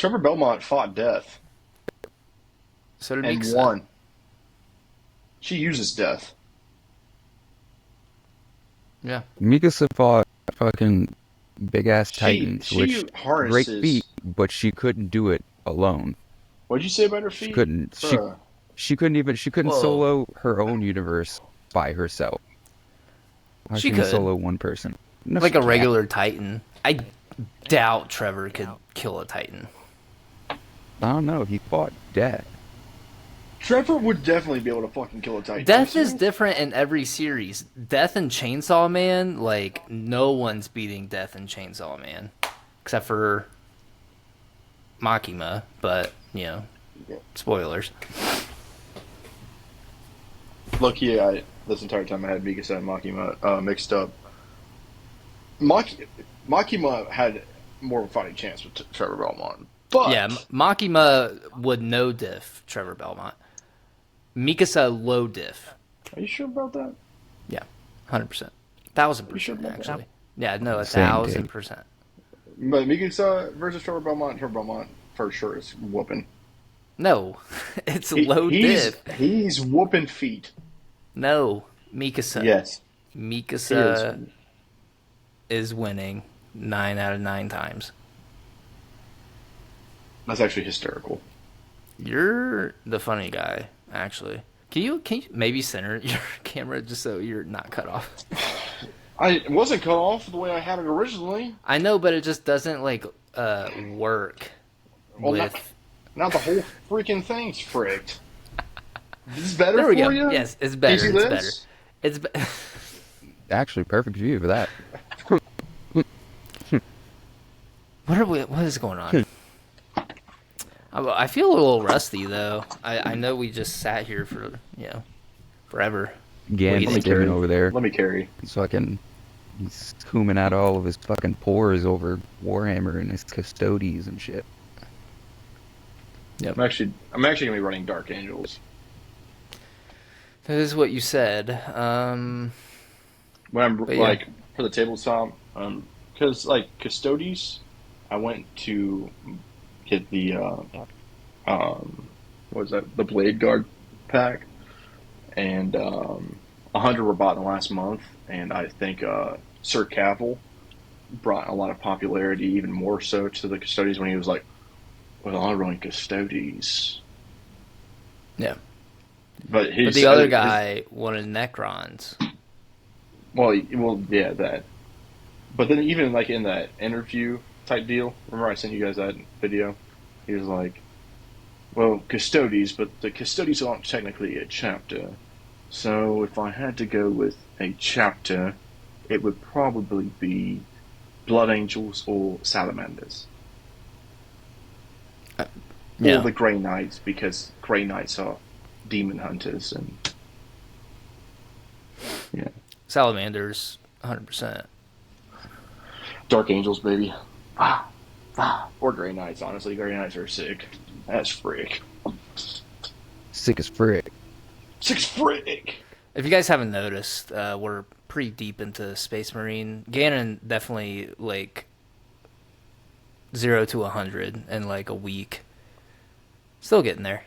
Trevor Belmont fought death So did and Mikasa. won. She uses death. Yeah. Mikasa fought fucking big ass She titans, which great feat, harnesses. but she couldn't do it alone. What'd you say about her She feet? couldn't. Bruh. She couldn't Whoa. solo her own universe by herself. How She she can could. solo one person? No, Like she a can't. regular Titan. I doubt Trevor could kill a Titan. I don't know. He fought death. Trevor would definitely be able to fucking kill a Titan. Death Are you is serious? different in every series. Death and Chainsaw Man, like, no one's beating Death and Chainsaw Man. Except for Makima, but, you know, spoilers. Lucky this entire time I had Mikasa and Makima mixed up. Makima had more of a fighting chance with Trevor Belmont. But Yeah, Makima would no diff Trevor Belmont. Mikasa low diff. are you sure about that? Yeah, 100%. You sure 1,000% about that? actually. Yeah, no, Same, dude. 1,000%. But Mikasa versus Trevor Belmont for sure is whooping. No, it's low He's diff. he's whooping feet. No, Mikasa. Yes, Mikasa is winning 9 out of 9 times. that's actually hysterical. You're the funny guy, actually. Can you maybe center your camera just so you're not cut off? I wasn't cut off the way I had it originally. I know, but it just doesn't like work Well, with. Not the whole freaking thing's fricked. This is better There we for go. you? Yes, it's better. Easy It's lives? better. It's Actually, perfect view for that. what is going on? I feel a little rusty though. I know we just sat here for forever. Gan's Waiting. sitting over there. Let me carry. He's cooming out all of his fucking pores over Warhammer and his custodies and shit. I'm actually gonna be running Dark Angels. That is what you said. When I'm But yeah. like for the tabletop, because like Custodes, I went to get the what was that? The Blade Guard pack, and 100 were bought in the last month, and I think Sir Cavill brought a lot of popularity, even more so to the Custodes when he was like, "Well, I run Custodes." Yeah. But the other guy wanted Necrons. Well, yeah, that. But then even like in that interview type deal, remember I sent you guys that video? He was like, "Well, Custodes, but the Custodes aren't technically a chapter. So if I had to go with a chapter, it would probably be Blood Angels or Salamanders. Yeah. Or the Grey Knights, because Grey Knights are demon hunters and yeah. Salamanders, 100%. Dark Angels, baby. Or Grey Knights, honestly. Grey Knights are sick. That's frick. Sick as frick. Six frick! If you guys haven't noticed, we're pretty deep into Space Marine. Gannon definitely like 0 to 100 in like a week. Still getting there.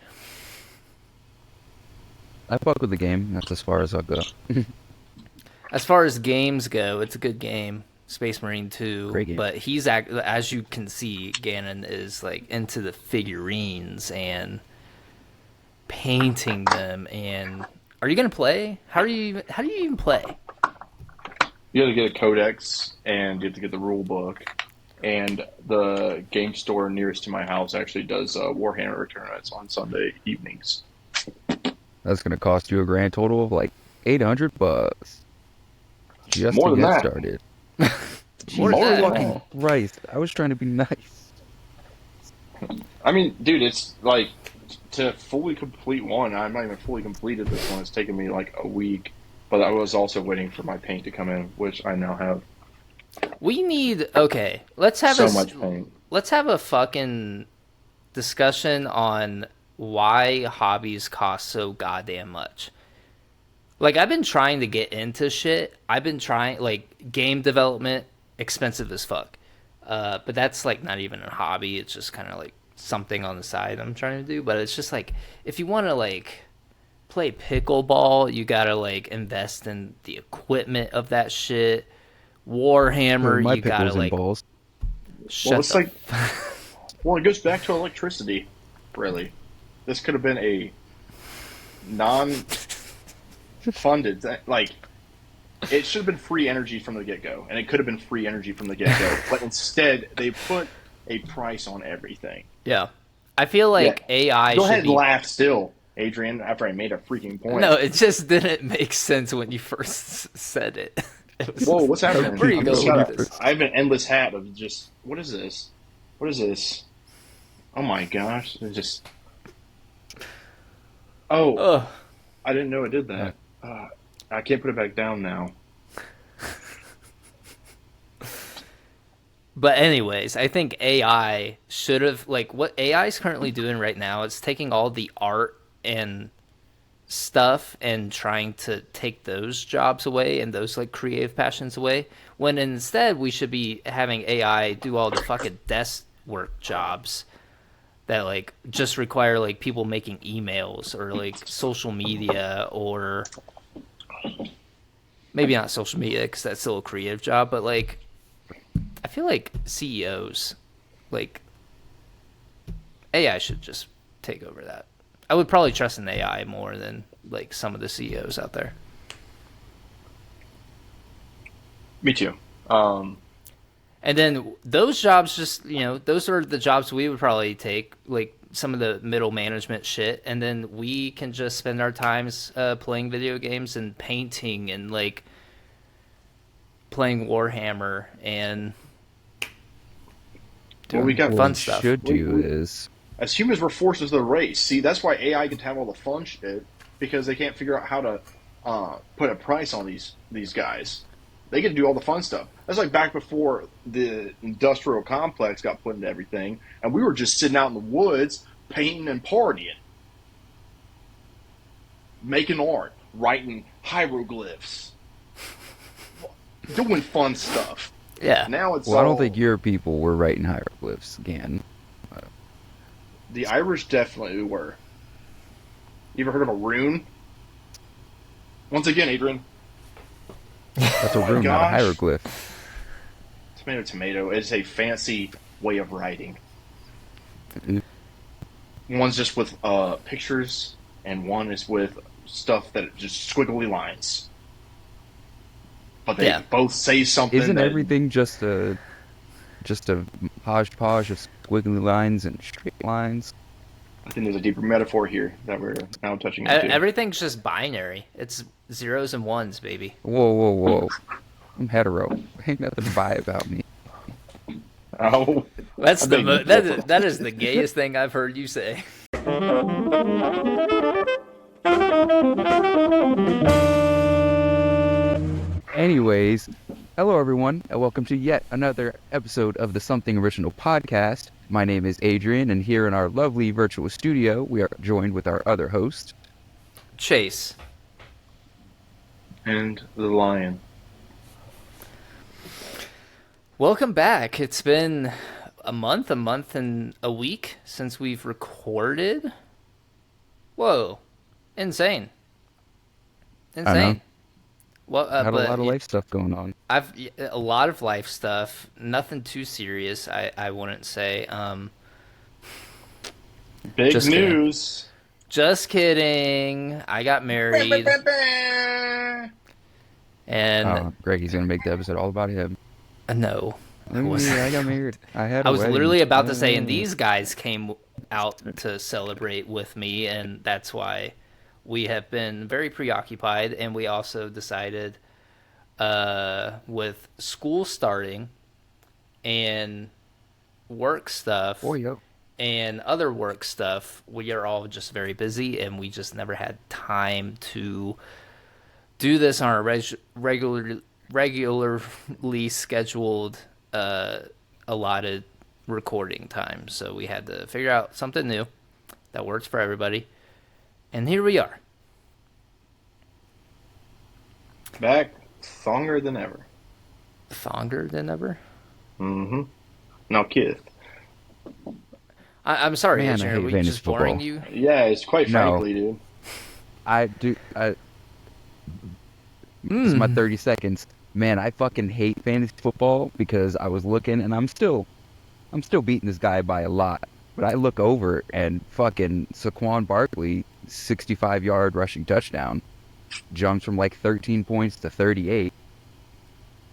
I fuck with the game. That's as far as I'll go. As far as games go, it's a good game. Space Marine 2. Great game. But he's, as you can see, Gannon is like into the figurines and painting them. And are you gonna play? How do you even play? You have to get a codex, and you have to get the rule book. And the game store nearest to my house actually does Warhammer tournaments on Sunday evenings. That's gonna cost you a grand total of like $800 just More to than get that. started. More More than than that. that. Christ, I was trying to be nice. I mean, dude, it's like to fully complete one. I'm not even fully completed this one. It's taken me like a week, but I was also waiting for my paint to come in, which I now have We need okay. Let's have so much paint. Let's have a fucking discussion on why hobbies cost so goddamn much. Like I've been trying to get into shit. I've been trying like game development, expensive as fuck. But that's like not even a hobby. It's just kind of like something on the side I'm trying to do, but it's just like if you want to like play pickleball, you gotta like invest in the equipment of that shit. Warhammer, My you gotta pickles and like balls. Well, shut it's the. like, well, it goes back to electricity. Really, this could have been a non-funded, like it should have been free energy from the get-go, and it could have been free energy from the get-go. But instead, they put a price on everything. Yeah, I feel Yeah, like AI go ahead should and be. laugh still, Adrian. After I made a freaking No, point. it just didn't make sense when you first said it. It was Whoa, just, what's where happening? are you I'm But just going when got you with a. this? first, I have an endless hat of just. What is this? What is this? Oh my gosh! It just. Oh, Ugh. I didn't know it did uh, that. I can't put it back down now. But anyways, I think AI should have like what AI is currently doing right now. It's taking all the art and stuff and trying to take those jobs away and those like creative passions away. When instead we should be having AI do all the fucking desk work jobs that like just require like people making emails or like social media or maybe not social media because that's still a creative job, but like I feel like CEOs like AI should just take over that. I would probably trust an AI more than like some of the CEOs out there. Me too. And then those jobs just, those are the jobs we would probably take, like some of the middle management shit. And then we can just spend our times playing video games and painting and like playing Warhammer and Well, we doing got. what fun we stuff. should do is, As humans, we're forces of the race. See, that's why AI can have all the fun shit because they can't figure out how to put a price on these guys. They get to do all the fun stuff. That's like back before the industrial complex got put into everything, and we were just sitting out in the woods painting and partying, making art, writing hieroglyphs, doing fun stuff. Yeah. Now it's well, I don't think all your people were writing hieroglyphs again. the Irish definitely were. You ever heard of a rune? Once again, Adrian. That's Oh a my rune, not a gosh. hieroglyph. Tomato, tomato is a fancy way of writing. One's just with pictures, and one is with stuff that just squiggly lines. But they Yeah. both say something Isn't that everything just a hodgepodge of squiggly lines and straight lines? I think there's a deeper metaphor here that we're now touching into. Everything's just binary. It's zeros and ones, baby. Whoa, whoa, whoa! I'm hetero. Ain't nothing bi about me. Oh, That's I beg to differ. that is the gayest thing I've heard you say. Anyways, hello everyone, and welcome to yet another episode of the Something Original podcast. My name is Adrian, and here in our lovely virtual studio, we are joined with our other host. Chase. And the lion. Welcome back. It's been a month and a week since we've recorded. Whoa. Insane. I know. Well, Had a but lot of life stuff going on. I've a lot of life stuff. Nothing too serious, I wouldn't say. Big Just kidding. news. Just kidding. I got married, and Greggy's gonna make the episode all about him. no, I Look at was me, I got married. I had I a was wedding. literally about to say, and these guys came out to celebrate with me, and that's why we have been very preoccupied. And we also decided, with school starting and work stuff Oh, yo. and other work stuff, we are all just very busy, and we just never had time to do this on our regularly scheduled allotted recording time. So we had to figure out something new that works for everybody, and here we are. Back stronger than ever. Longer than ever. Mm-hmm. Now, kid. I'm sorry, Man, I Adrian. Are hate we fantasy just boring football. you? Yeah, it's quite No, frankly, dude. I do. This is my Hmm. 30 seconds. Man, I fucking hate fantasy football because I was looking and I'm still beating this guy by a lot. But I look over and fucking Saquon Barkley, 65-yard rushing touchdown, jumps from like 13 points to 38.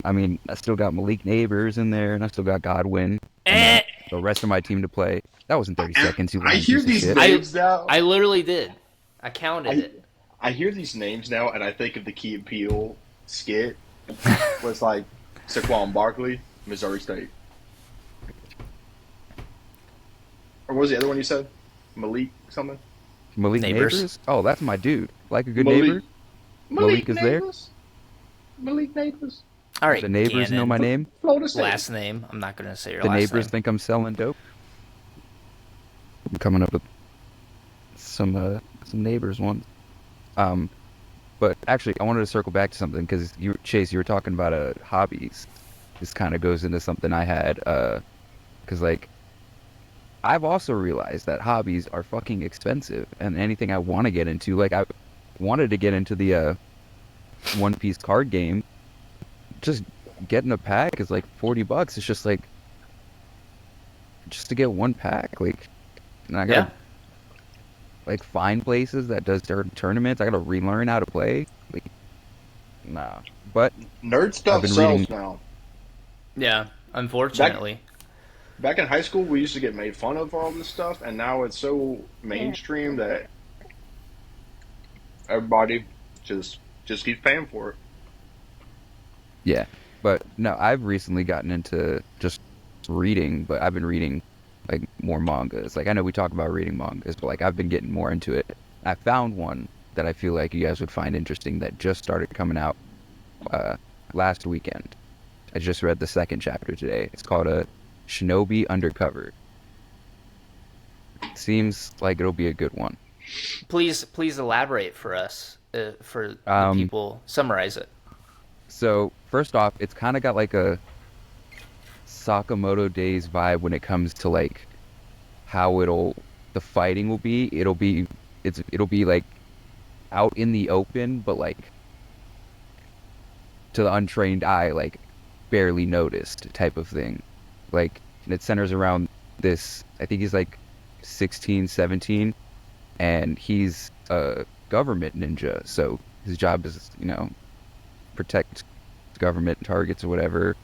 I mean, I still got Malik Neighbors in there, and I still got Godwin, and Eh. the rest of my team to play. That wasn't 30 And seconds, you I lying hear piece of these shit. I names now. I literally did. I counted I it. I hear these names now, and I think of the Key and Peele skit was like Saquon Barkley, Missouri State, or what was the other one you said? Malik something. Malik Neighbors. Neighbors? Oh, that's my dude. Like a good Malik neighbor. Malik Malik is there. Neighbors. Malik Neighbors. All The right, neighbors know Gannon. my name. Florida State. Last name. I'm not gonna say your The last neighbors name. think I'm selling dope. I'm coming up with some neighbors ones. Um, but actually, I wanted to circle back to something because Chase, you were talking about hobbies. This kind of goes into something I had. Because like I've also realized that hobbies are fucking expensive, and anything I want to get into, like I wanted to get into the One Piece card game. Just getting a pack is like $40. It's just like just to get one pack. Like, and I Yeah. gotta like find places that does tournaments. I gotta relearn how to play. Like, nah. But Nerd I've stuff been reading. sells now. Yeah. Back Unfortunately. back in high school, we used to get made fun of for all this stuff, and now it's so mainstream that everybody just keeps paying for it. Yeah, but no, I've recently gotten into just reading, but I've been reading like more mangas. Like I know we talk about reading mangas, but like I've been getting more into it. I found one that I feel like you guys would find interesting that just started coming out uh, last weekend. I just read the second chapter today. It's called a Shinobi Undercover. Seems like it'll be a good one. Please elaborate for us, for the Um, people. Summarize it. so first off, it's kind of got like a Sakamoto Days vibe when it comes to like how the fighting will be. It'll be like out in the open, but like to the untrained eye, like barely noticed type of thing. Like and it centers around this. I think he's like 16, 17, and he's a government ninja. So his job is, protect government targets or whatever.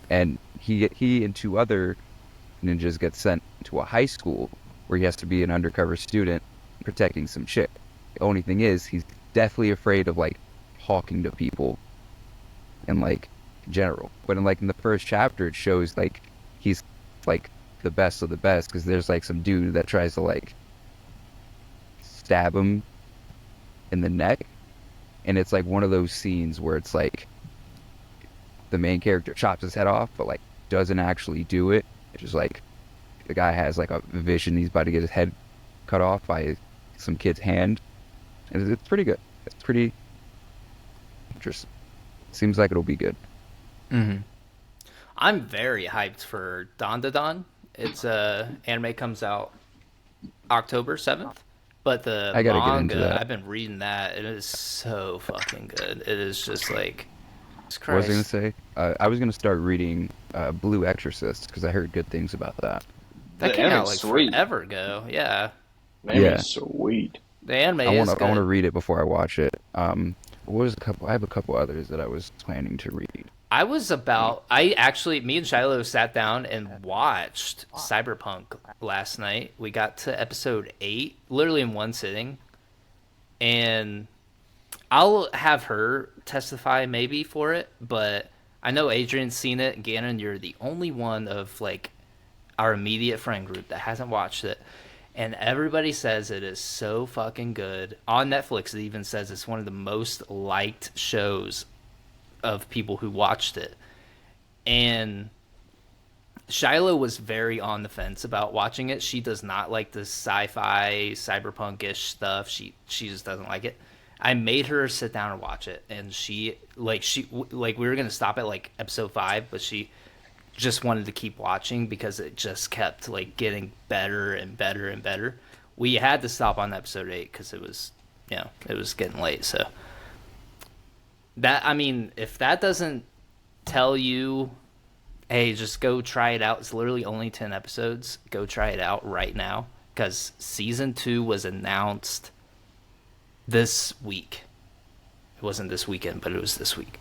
And he and two other ninjas get sent to a high school where he has to be an undercover student protecting some chick. The only thing is he's deathly afraid of like talking to people and like in general. But in the first chapter it shows like he's like the best of the best because there's like some dude that tries to like stab him in the neck, and it's like one of those scenes where it's like the main character chops his head off but like doesn't actually do it. It's just like the guy has like a vision he's about to get his head cut off by some kid's hand, and it's pretty good. It's pretty interesting. Seems like it'll be good. Mm-hmm. I'm very hyped for Don Da Don. It's anime comes out October 7th, but the I gotta get into manga that. I've been reading that. It is so fucking good. It is just like, Jesus What was I gonna Christ. say? I was gonna start reading Blue Exorcist because I heard good things about that. That The came out anime's like sweet. forever ago. Yeah, The Yeah, anime's sweet. the anime I is wanna good. read it before I watch it. What was a couple? I have a couple others that I was planning to read. I actually, me and Shiloh sat down and watched Cyberpunk last night. We got to episode 8, literally in one sitting. And I'll have her testify maybe for it, but I know Adrian's seen it. Gannon, you're the only one of like our immediate friend group that hasn't watched it. And everybody says it is so fucking good. On Netflix, it even says it's one of the most liked shows of people who watched it. And Shiloh was very on the fence about watching it. She does not like the sci-fi, cyberpunk-ish stuff. She just doesn't like it. I made her sit down and watch it, and she like we were gonna stop at like episode 5, but she just wanted to keep watching because it just kept like getting better and better and better. We had to stop on episode 8 because it was, it was getting late. So that, I mean, if that doesn't tell you, hey, just go try it out. It's literally only 10 episodes. Go try it out right now because season 2 was announced this week. It wasn't this weekend, but it was this week.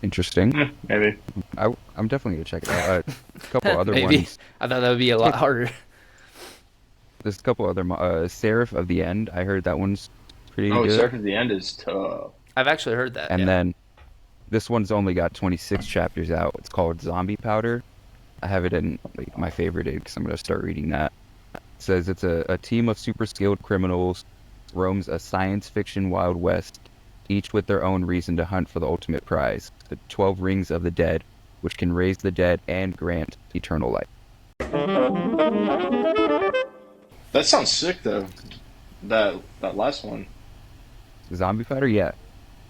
Interesting. Maybe. I'm definitely gonna check it out. A couple other Maybe. ones. I thought that would be a lot harder. There's a couple other. Seraph of the End. I heard that one's pretty Oh, good. Serpent at the End is tough. I've actually heard that. And yeah. then this one's only got 26 chapters out. It's called Zombie Powder. I have it in like my favorite because I'm gonna start reading that. It says it's a team of super skilled criminals roams a science fiction Wild West, each with their own reason to hunt for the ultimate prize, the 12 Rings of the Dead, which can raise the dead and grant eternal life. That sounds sick though. That last one. Zombie Fighter, yeah.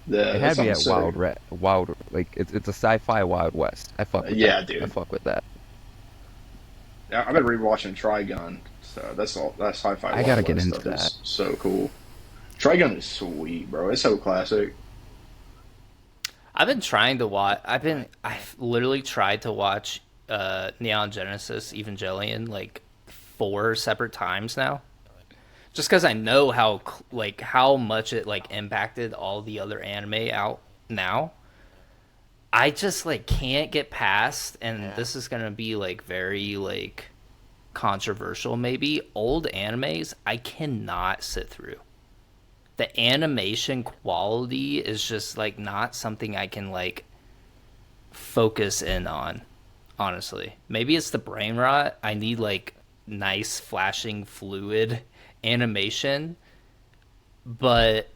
Yeah, It that had me at sounds sick. Wild, like it's a sci-fi Wild West. I fuck with Yeah, that. dude. I fuck with that. I've been rewatching Trigun, so that's all. That sci-fi. I gotta Wild get West into stuff that. is so cool. Trigun is sweet, bro. It's so classic. I've been trying to watch. I've literally tried to watch Neon Genesis Evangelion like 4 separate times now, just because I know how much it like impacted all the other anime out now. I just like can't get past, and this is gonna be like very like controversial. Maybe old animes I cannot sit through. The animation quality is just like not something I can like focus in on, honestly. Maybe it's the brain rot. I need like nice flashing fluid animation, but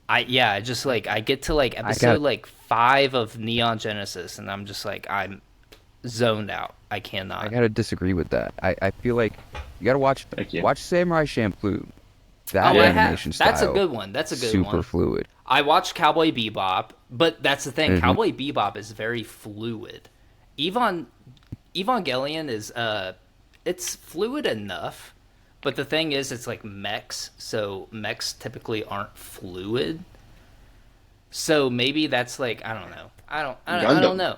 I just like I get to like I episode got like 5 of Neon Genesis and I'm just like I'm zoned out. I I cannot. gotta disagree with that. I feel like you gotta Thank you. watch Samurai Champloo. That Oh, I Yeah. have. animation That's a style, good one. That's a good super one. fluid. I watched Cowboy Bebop, but that's the thing. Hmm. Cowboy Bebop is very fluid. Evan Evangelion is it's fluid enough, but the thing is it's like mechs, so mechs typically aren't fluid. So maybe that's like I don't know. I don't Gundam. know.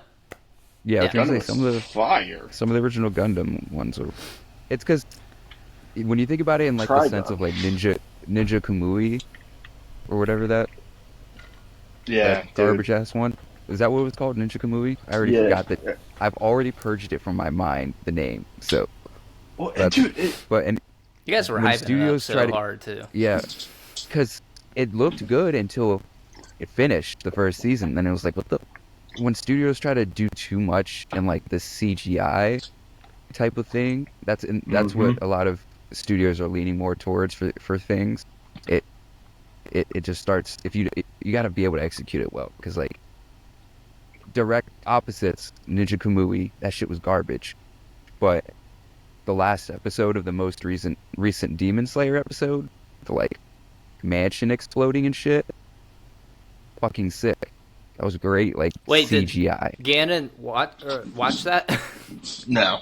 Yeah, I was Yeah. gonna say Gundam was fire. some of the original Gundam ones are. It's because when you think about it in like the sense Trigun. of like Ninja Kamui or whatever Yeah, that dude. garbage ass one. Is that what it was called? Ninja Kamui? I already Yeah. forgot that. I've already purged it from my mind, the name. So Well, that's dude, and You guys were when hyping it up studios try so to hard too. yeah, because it looked good until it finished the first season. Then it was like, what the? When studios try to do too much in like the CGI type of thing, that's hmm what a lot of studios are leaning more towards for things. It it just starts if you got to be able to execute it well because like direct opposites Ninja Kamui, that shit was garbage. But the last episode of the most recent Demon Slayer episode, the like mansion exploding and shit, fucking sick. That was great, like Wait, did CGI. Gannon watch that? No,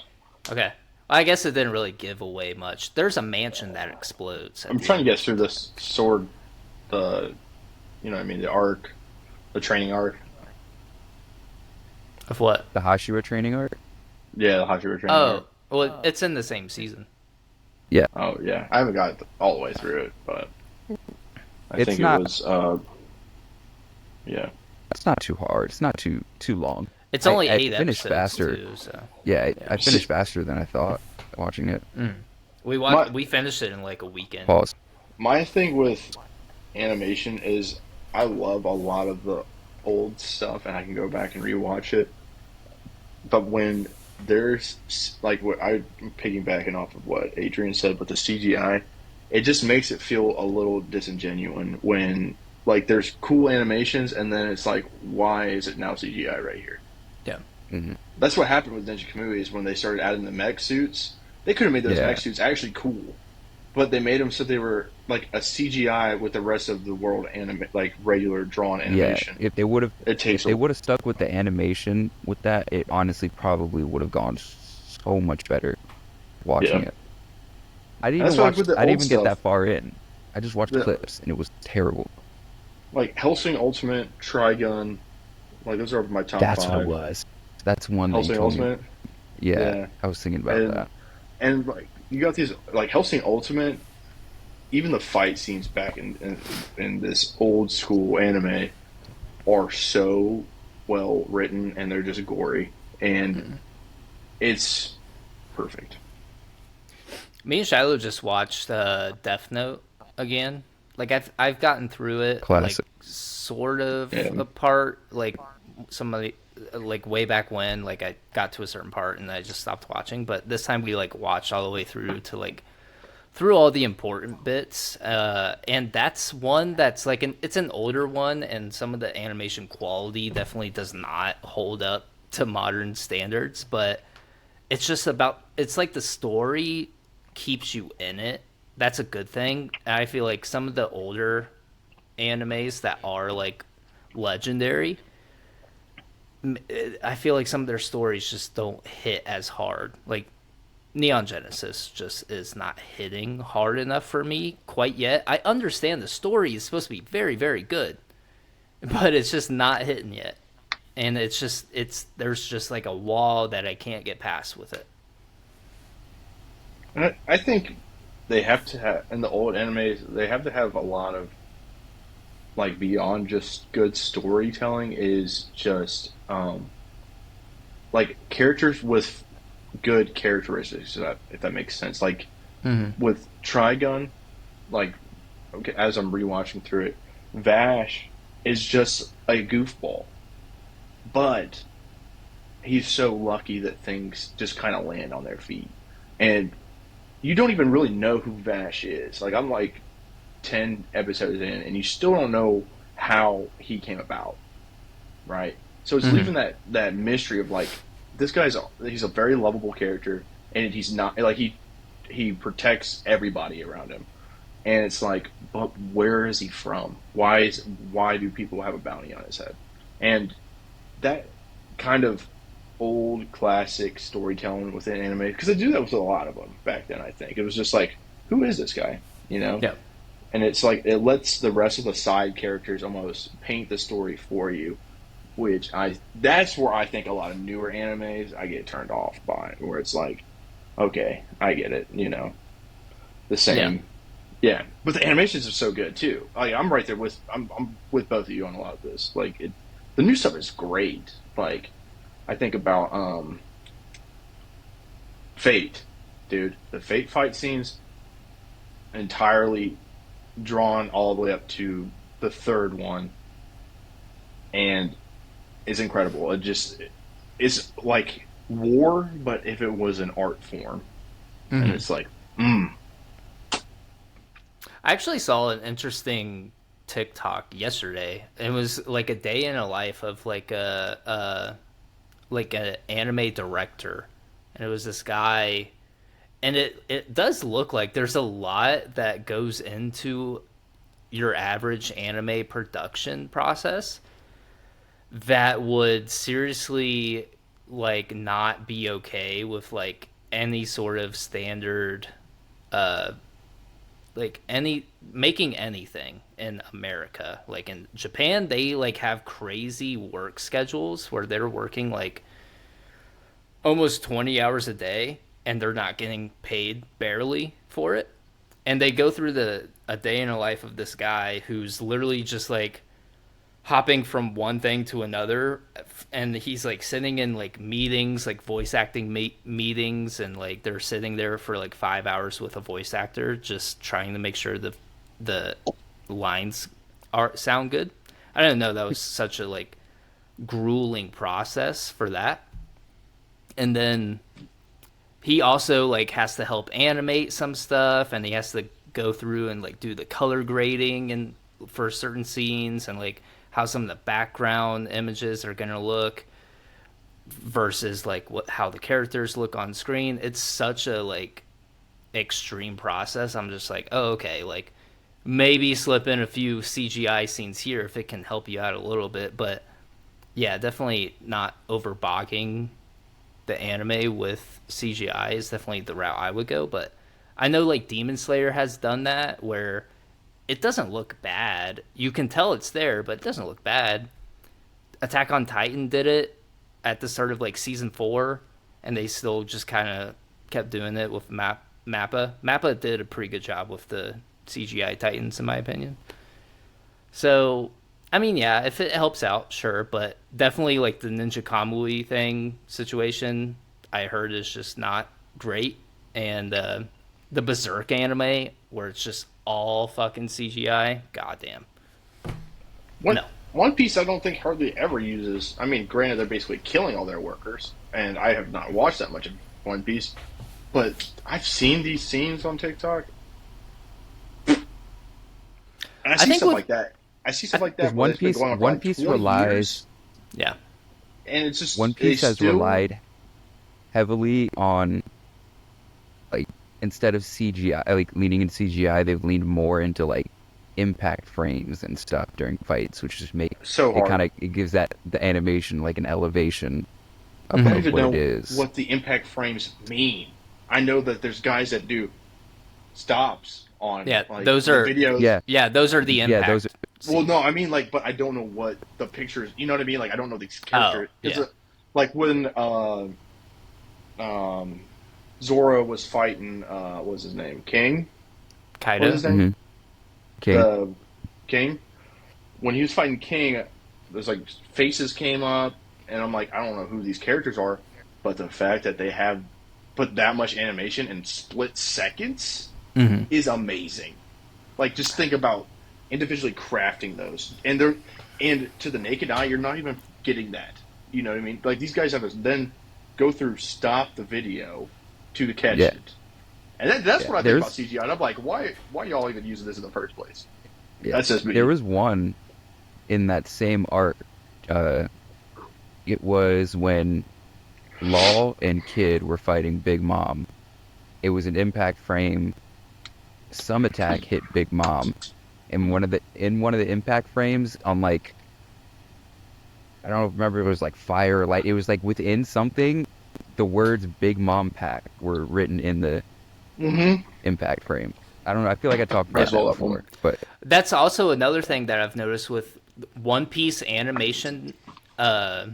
Okay. I guess it didn't really give away much. There's a mansion that explodes at I'm the trying to end. get through this sword. The, you know, what I mean, the arc, the training arc. Of what? The Hashira training arc. Yeah, the Hashira training arc. Oh, well, it's in the same season. Yeah, Oh yeah, I haven't got all the way through it, but I it's think it not. was. Yeah. It's not too hard. It's not too long. It's only I 8 finished episodes faster. too, so Yeah, I See, finished faster than I thought watching it. my we finished it in like a weekend. Pause. my thing with animation is I love a lot of the old stuff, and I can go back and rewatch it. But when there's like what I'm piggybacking off of what Adrian said with the CGI, it just makes it feel a little disingenuous when like there's cool animations and then it's like, why is it now CGI right here? Yeah. Hmm. That's what happened with Ninja Kamui is when they started adding the mech suits. They could have made those Yeah, mech suits actually cool. but they made them so they were like a CGI with the rest of the world like regular drawn Yeah, animation. It if takes they a would have stuck with the animation with that, it honestly probably would have gone so much better watching yeah. it. And that's why like with the I didn't old even get that stuff, far in. I just watched the clips and it was terrible. like Hellsing Ultimate, Trigun, like those are my top That's what it five. was. That's one that you Hellsing told me. Ultimate, Yeah, yeah, I was thinking about and that. like you got these like Hellsing Ultimate. Even the fight scenes back in this old school anime are so well written, and they're just gory, and it's perfect. Me and Shiloh just watched Death Note again. Like I've gotten through it like Classic. sort of And apart. Like somebody like way back when, like I got to a certain part and I just stopped watching. But this time we like watched all the way through to like through all the important bits. And that's one that's like it's an older one, and some of the animation quality definitely does not hold up to modern standards. But it's just about it's like the story keeps you in it. That's a good thing. And I feel like some of the older animes that are like legendary, I feel like some of their stories just don't hit as hard. Like Neon Genesis just is not hitting hard enough for me quite yet. I understand the story is supposed to be very, very good, but it's just not hitting yet. And it's there's just like a wall that I can't get past with it. I think they have to have in the old animes they have to have a lot of like beyond just good storytelling is just like characters with good characteristics if that makes sense like Mm-hmm. with Trigun like okay, as I'm rewatching through it, Vash is just a goofball, but he's so lucky that things just kind of land on their feet, and you don't even really know who Vash is. Like I'm like 10 episodes in, and you still don't know how he came about, right? So it's Mm-hmm. leaving that mystery of like this he's a very lovable character, and he's not like he protects everybody around him, and it's like, but where is he from? Why do people have a bounty on his head? And that kind of old classic storytelling within anime because they do that with a lot of them back then. I think it was just like, who is this guy? You know, Yeah. and it's like it lets the rest of the side characters almost paint the story for you. Which I that's where I think a lot of newer animes I get turned off by, where it's like, okay, I get it, the Yeah. same. Yeah, but the animations are so good too. Like I'm right there with I'm with both of you on a lot of this. Like the new stuff is great. Like I think about Fate, dude. The Fate fight scenes entirely drawn all the way up to the third one, and is incredible. It just it's like war, but if it was an art form, and Mm-hmm. it's like, mm, I actually saw an interesting TikTok yesterday. It was like a day in a life of like an anime director, and it was this guy, and it does look like there's a lot that goes into your average anime production process that would seriously like not be okay with like any sort of standard uh like any making anything in America. Like in Japan, they like have crazy work schedules where they're working like almost 20 hours a day and they're not getting paid barely for it. And they go through the a day in a life of this guy who's literally just like hopping from one thing to another, and he's like sitting in like meetings, like voice acting meetings, and like they're sitting there for like 5 hours with a voice actor just trying to make sure the lines are sound good. I didn't know that was such a like grueling process for that. And then he also like has to help animate some stuff, and he has to go through and like do the color grading and for certain scenes, and like how some of the background images are gonna look versus like what how the characters look on screen. It's such a like extreme process, I'm just like, oh, okay, like maybe slip in a few CGI scenes here if it can help you out a little bit. But yeah, definitely not overbogging the anime with CGI is definitely the route I would go. But I know like Demon Slayer has done that where it doesn't look bad. You can tell it's there, but it doesn't look bad. Attack on Titan did it at the start of like season 4, and they still just kind of kept doing it with Mappa. Mappa did a pretty good job with the CGI Titans, in my opinion. So, I mean, yeah, if it helps out, sure, but definitely like the Ninja Kamui thing situation, I heard is just not great, and the Berserk anime where it's just all fucking CGI, goddamn, One no. One Piece I don't think hardly ever uses. I mean, granted, they're basically killing all their workers, and I have not watched that much of One Piece, but I've seen these scenes on TikTok, and I I see think stuff with like that. I see stuff I, like Because that where it's been going on for One like Piece 20 relies years, yeah, and it's One just they Piece has still. relied heavily on like instead of CGI, like leaning into CGI, they've leaned more into like impact frames and stuff during fights, which just make So it hard. kind of it gives that the animation like an elevation I don't mm-hmm. above even what it know is. what the impact frames mean. I know that there's guys that do stops on Yeah, like those the are videos. Yeah, yeah, those are the yeah, those are impact Well, no, scenes. I mean like, but I don't know what the pictures. You know what I mean? Like, I don't know these Oh characters because, yeah, like when Zora was fighting, what was his name? King. What was Kaido. his name? hmm King. The King. When he was fighting King, there's like faces came up, and I'm like, I don't know who these characters are, but the fact that they have put that much animation in split seconds Mm-hmm. is amazing. Like, just think about individually crafting those, and they're and to the naked eye, you're not even getting that. You know what I mean? Like these guys have to then go through stop the video to catch Yeah, it, and that's yeah. what I think about CGI. And I'm like, why y'all even using this in the first place? Yeah, That's just there me. was one in that same arc. Uh, it was when Law and Kid were fighting Big Mom. It was an impact frame. Some attack hit Big Mom, and one of the impact frames on like I don't remember if it was like fire or light. It was like within something. The words "Big Mom Pack" were written in the Mm-hmm. impact frame. I don't know. I feel like I talked I about saw that that one. before, but That's also another thing that I've noticed with One Piece animation, uh,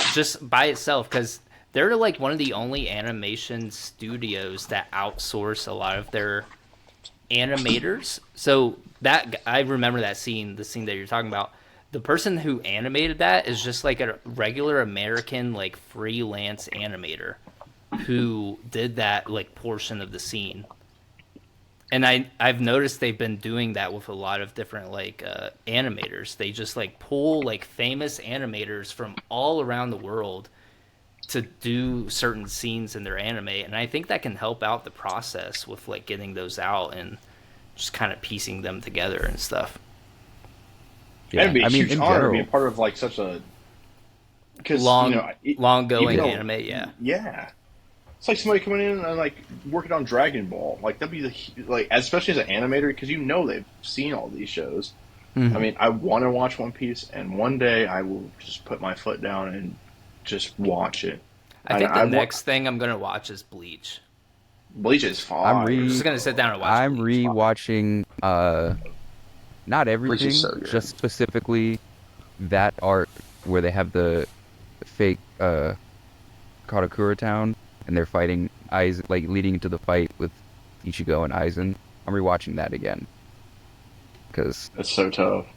just by itself, because they're like one of the only animation studios that outsource a lot of their animators. So that I remember that scene, the scene that you're talking about. The person who animated that is just like a regular American like freelance animator who did that like portion of the scene. And I've noticed they've been doing that with a lot of different like animators. They just like pull like famous animators from all around the world to do certain scenes in their anime, and I think that can help out the process with like getting those out and just kind of piecing them together and stuff. That'd yeah. be a I mean, huge in honor to be a general, part of like such a because Long, long even going yeah, though anime, yeah. yeah, it's like somebody coming in and like working on Dragon Ball. Like that'd be like especially as an animator because you know they've seen all these shows. I Mm-hmm. mean, I want to watch One Piece, and one day I will just put my foot down and just watch it. I And think the I want next thing I'm gonna watch is Bleach. Bleach is I'm I'm fire, just re gonna sit bro. down and watch I'm Bleach. rewatching not Bleach is everything, so good. just specifically that arc where they have the fake Katakura town and they're fighting Aizen, like leading into the fight with Ichigo and Aizen. I'm rewatching that again because It's so tough.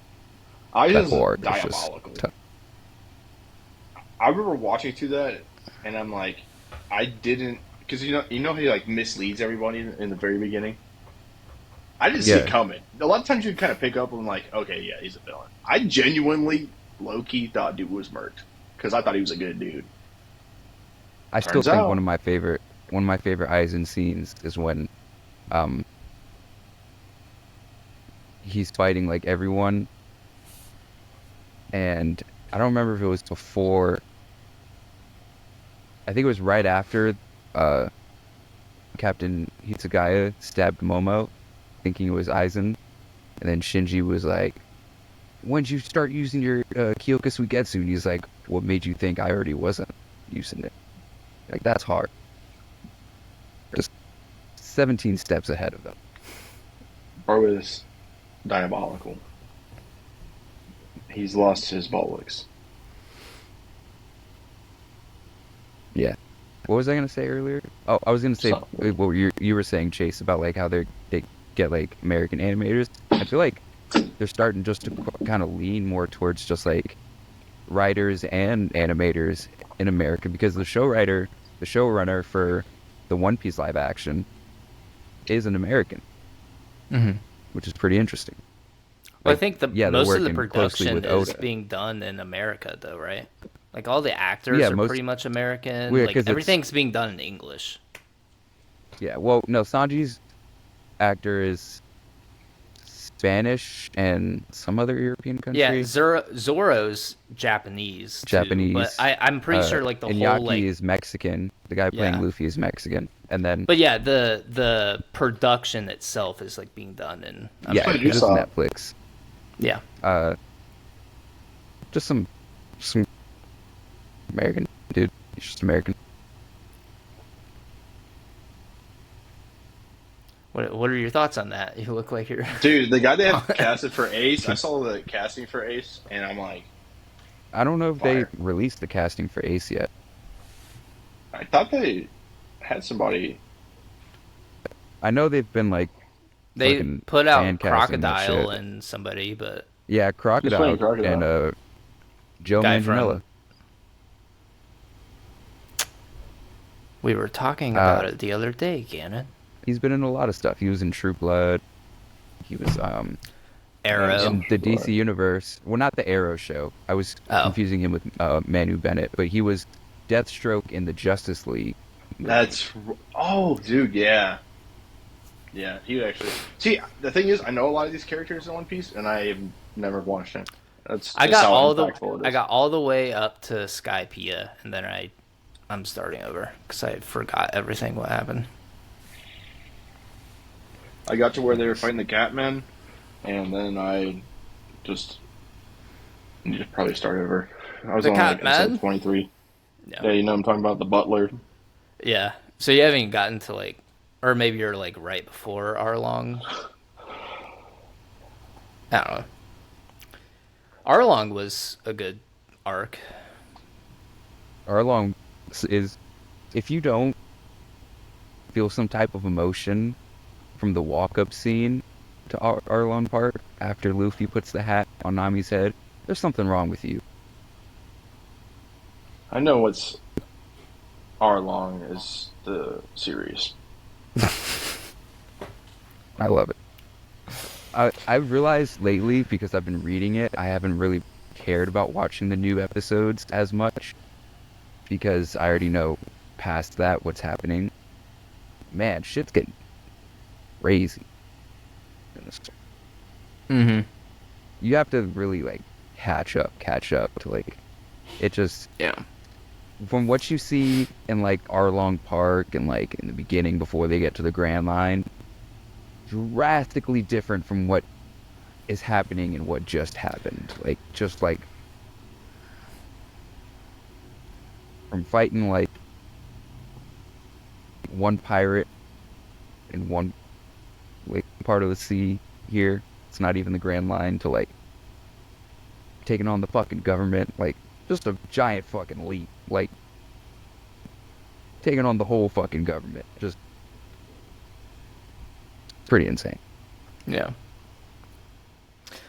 that Aizen's whole arc is just diabolical. tough. I remember watching through that, and I'm like, I didn't because you know he like misleads everybody in the very beginning. I didn't see it Yeah, coming. A lot of times you kind of pick up on like, okay, yeah, he's a villain. I genuinely, low key thought dude was murked because I thought he was a good dude. I still Turns think out, one of my favorite Aizen scenes is when um he's fighting like everyone, and I don't remember if it was before. I think it was right after uh Captain Hitsugaya stabbed Momo, thinking it was Aizen, and then Shinji was like, "When'd you start using your Kyoka Suigetsu?" And he's like, "What made you think I already wasn't using it?" Like, that's hard. Just 17 steps ahead of them. Bro is diabolical. He's lost his bollocks. Yeah. What was I gonna say earlier? Oh, I was gonna say So, what you were saying, Chase, about like how they get like American animators. I feel like they're starting just to kind of lean more towards just like writers and animators in America, because the showrunner for the One Piece live action is an American, Mm-hmm. which is pretty interesting. Well, I Like, think the yeah, they're most of the working closely production with is Oda. being done in America, though, right? Like all the actors Yeah, are most pretty much American. weird Like because it's everything's being done in English. yeah. Well, no, Sanji's actor is Spanish and some other European Yeah, country. Zoro's Japanese too, but Japanese. I'm pretty sure like the whole Iñaki like is Mexican. The guy playing yeah. Luffy is Mexican. And then, But yeah, the production itself is like being done in yeah, played because America. it's Usopp. Netflix. Yeah. Uh, just some American dude. He's just American. What are your thoughts on that? You look like you're Dude, the guy they have casted for Ace, I saw the casting for Ace, and I'm like, I don't know if they fire. released the casting for Ace yet. I thought they had somebody. I know they've been like they fucking put fan out casting that Crocodile shit. and somebody, but Yeah, Who's playing Crocodile and Crocodile? Joe guy Manganiello. from we were talking Uh, about it the other day, Gannon. he's been in a lot of stuff. He was in True Blood. He was Yeah, he's Arrow. in in the True DC Blood. universe. Well, not the Arrow show. I was Oh. confusing him with Manu Bennett, but he was Deathstroke in the Justice League movie. Oh, dude, yeah. Yeah, he actually. See, the thing is, I know a lot of these characters in One Piece, and I've never watched it. That's I just got how all the impactful it I is. got all the way up to Skypiea, and then I'm starting over because I forgot everything what happened. I got to where they were Nice. fighting the Catman, and then I just need to probably start over. I was The on like cat episode man. 23. Yeah. Yeah, you know I'm talking about the butler. Yeah. So you haven't gotten to like, or maybe you're like right before Arlong. I don't know. Arlong was a good arc. Arlong is, if you don't feel some type of emotion from the walk-up scene to Arlong Park after Luffy puts the hat on Nami's head, there's something wrong with you. I know what's Arlong is the series. I love it. I've realized lately, because I've been reading it, I haven't really cared about watching the new episodes as much, because I already know past that what's happening. Man, shit's getting crazy. Mm-hmm. You have to really like catch up to like it just Yeah. from what you see in like Arlong Park and like in the beginning before they get to the Grand Line, drastically different from what is happening and what just happened. Like just like from fighting like one pirate in one like part of the sea here. It's not even the Grand Line to like taking on the fucking government. Like just a giant fucking leap. Like taking on the whole fucking government. Just pretty insane. Yeah.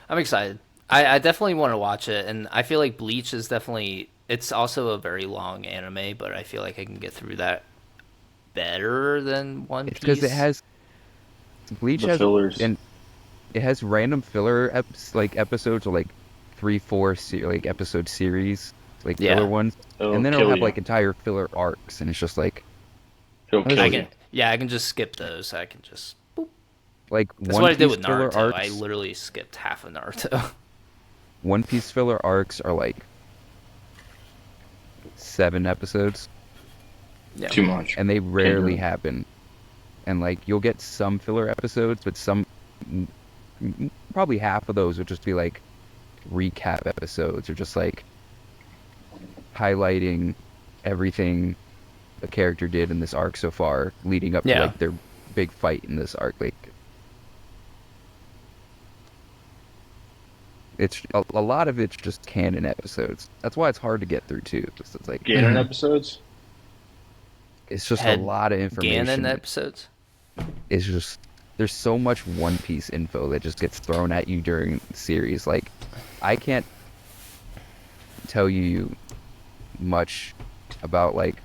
I'm excited. I definitely want to watch it, and I feel like Bleach is definitely. It's also a very long anime, but I feel like I can get through that better than One It's because it Piece. has Bleach The has fillers. and it has random filler like episodes or like 3, 4 like episode series, like filler Yeah. ones, It'll and then it'll kill have you. like entire filler arcs, and it's just like It'll oh, this I kill is you. can. Yeah, I can just skip those. I can just. like That's One what I did Piece with filler Naruto. I arcs. literally skipped half of Naruto. One Piece filler arcs are like 7 episodes, Yeah. Too much. and they Can't do rarely it. happen. and like you'll get some filler episodes, but probably half of those would just be like recap episodes or just like highlighting everything a character did in this arc so far, leading up to Yeah. like their big fight in this arc. Like it's a lot of it's just canon episodes. That's why it's hard to get through too. It's like Gannon episodes. it's just a Had lot of Gannon information. episodes. It's just there's so much One Piece info that just gets thrown at you during the series. Like I can't tell you much about like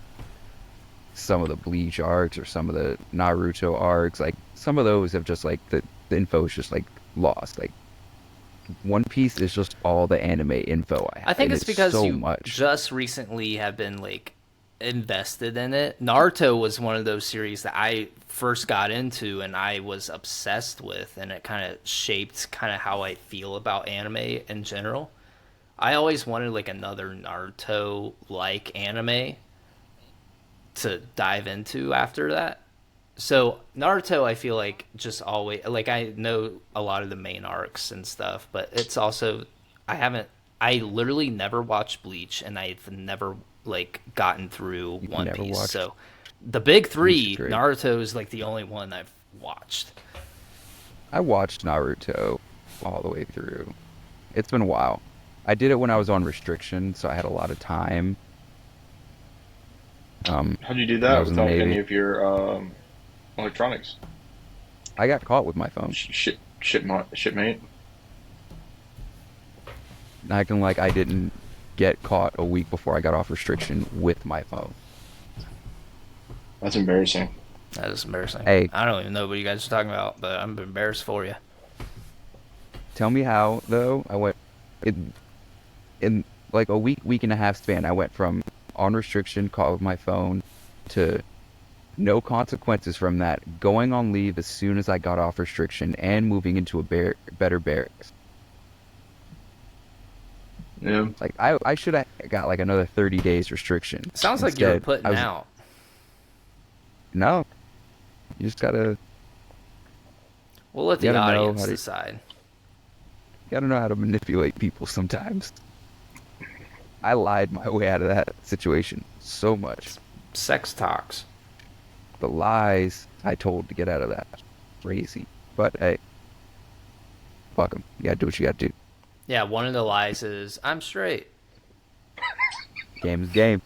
some of the Bleach arcs or some of the Naruto arcs. Like some of those have just like the info is just like lost. Like One Piece is just all the anime info I have, I think and it's it's because so you much. just recently have been like invested in it. Naruto was one of those series that I first got into and I was obsessed with, and it kind of shaped kind of how I feel about anime in general. I always wanted like another Naruto like anime to dive into after that. So Naruto, I feel like just always like I know a lot of the main arcs and stuff, but it's also I haven't I literally never watched Bleach, and I've never like gotten through You've One never Piece. watched So the big Bleach is three, great. Naruto is like the only one I've watched. I watched Naruto all the way through. It's been a while. I did it when I was on restriction, so I had a lot of time. How'd you do When I that was in the without any Navy, of your electronics? I got caught with my phone. Shipmate. Acting like I didn't get caught a week before I got off restriction with my phone. That's embarrassing. That is embarrassing. Hey, I don't even know what you guys are talking about, but I'm embarrassed for you. tell me how though. I went in like a week and a half span. I went from on restriction, caught with my phone, to no consequences from that. Going on leave as soon as I got off restriction and moving into a better barracks. Yeah. Like I should have got like another 30 days restriction. Sounds like you were Instead, I putting was out. no. You just gotta We'll let you the gotta know how audience to decide. manipulate people sometimes. I lied my way out of that situation so much. Sex talks. The lies I told to get out of that, crazy. But hey, fuck them. You gotta do what you gotta do. Yeah, one of the lies is I'm straight. Game is game.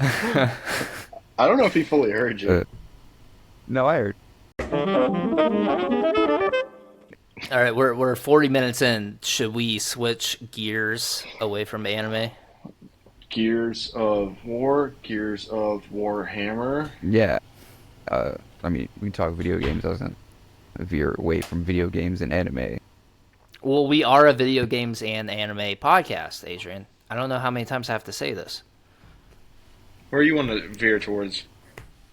I don't know if he fully heard you. No, I heard. All right, we're 40 minutes in. Should we switch gears away from anime? Gears of War, Gears of Warhammer. Yeah. I mean, we can talk video games, doesn't veer away from video games and anime. Well, we are a video games and anime podcast, Adrian. I don't know how many times I have to say this. Where you want to veer towards,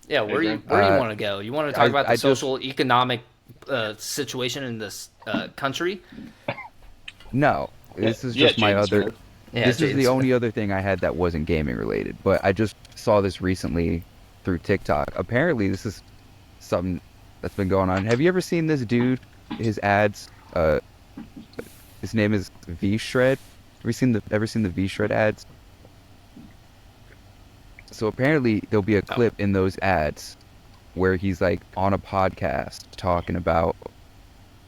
Yeah, where Adrian? you want to go? You want to talk about the I just social economic situation in this country? no. This is Yeah, just my Jaden other. Smith. Yeah, This is Jaden the Smith. only other thing I had that wasn't gaming related. But I just saw this recently through TikTok. Apparently, this is something that's been going on. Have you ever seen this dude? His ads. His name is V Shred. Ever seen the V Shred ads? So apparently there'll be a clip in those ads where he's like on a podcast talking about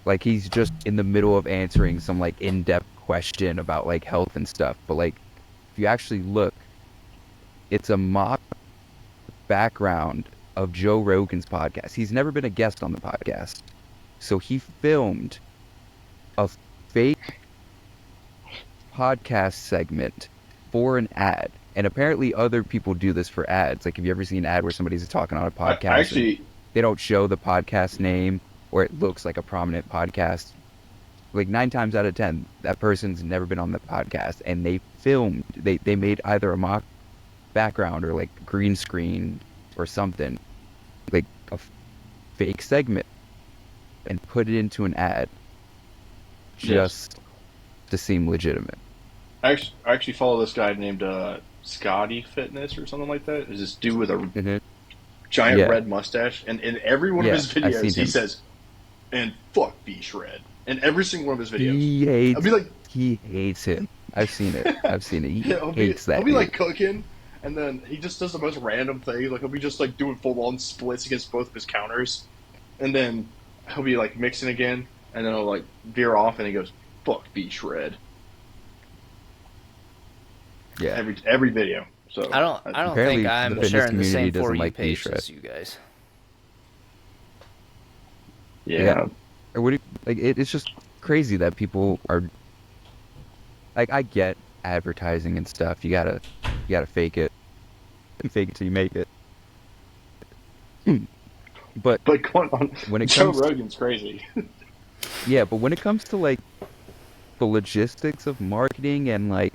like he's just in the middle of answering some like in-depth question about like health and stuff. But like if you actually look, it's a mock background of Joe Rogan's podcast. He's never been a guest on the podcast. So he filmed a fake podcast segment for an ad. And apparently other people do this for ads. Like, have you ever seen an ad where somebody's talking on a I podcast and actually, they don't show the podcast name or it looks like a prominent podcast? Like 9 times out of 10, that person's never been on the podcast, and they made either a mock background or like green screen or something, like a fake segment, and put it into an ad yes. just to seem legitimate. I actually follow this guy named Scotty Fitness or something like that. Is this dude with a Hmm. giant Yeah, red mustache? And in every one of yeah, his I've videos, seen he him. says, "And fuck B Shred." In every single one of his videos, He I'll be hates like, he hates him. I've seen it. I've seen it. He hates he'll that be dude. like cooking, and then he just does the most random thing. Like he'll be just like doing full on splits against both of his counters, and then he'll be like mixing again, and then he'll like veer off, and he goes, "Fuck B Shred." Yeah. Every video. So I don't think Apparently, the I'm fitness sharing the community same for doesn't you like page B-Shred. as you guys. Yeah. yeah, Or what do you, like it's just crazy that people are like I get advertising and stuff. You gotta fake it. You fake it till you make it. But but going on, when it Joe comes Rogan's crazy. yeah, but when it comes to like the logistics of marketing and like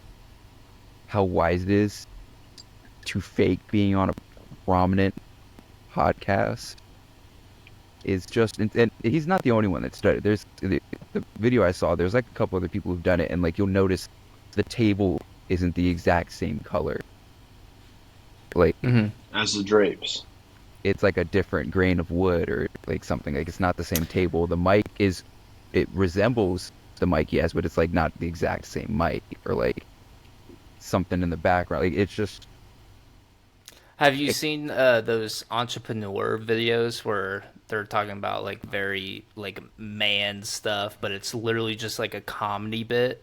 how wise it is to fake being on a prominent podcast is just and he's not the only one that studied. There's the video I saw. There's like a couple other people who've done it, and like you'll notice the table isn't the exact same color. Like Mm-hmm. As the drapes. it's like a different grain of wood or like something. Like it's not the same table. The mic is it resembles the mic he has, but it's like not the exact same mic or like something in the background. Like it's just Have you it, seen those entrepreneur videos where they're talking about like very like man stuff, but it's literally just like a comedy bit?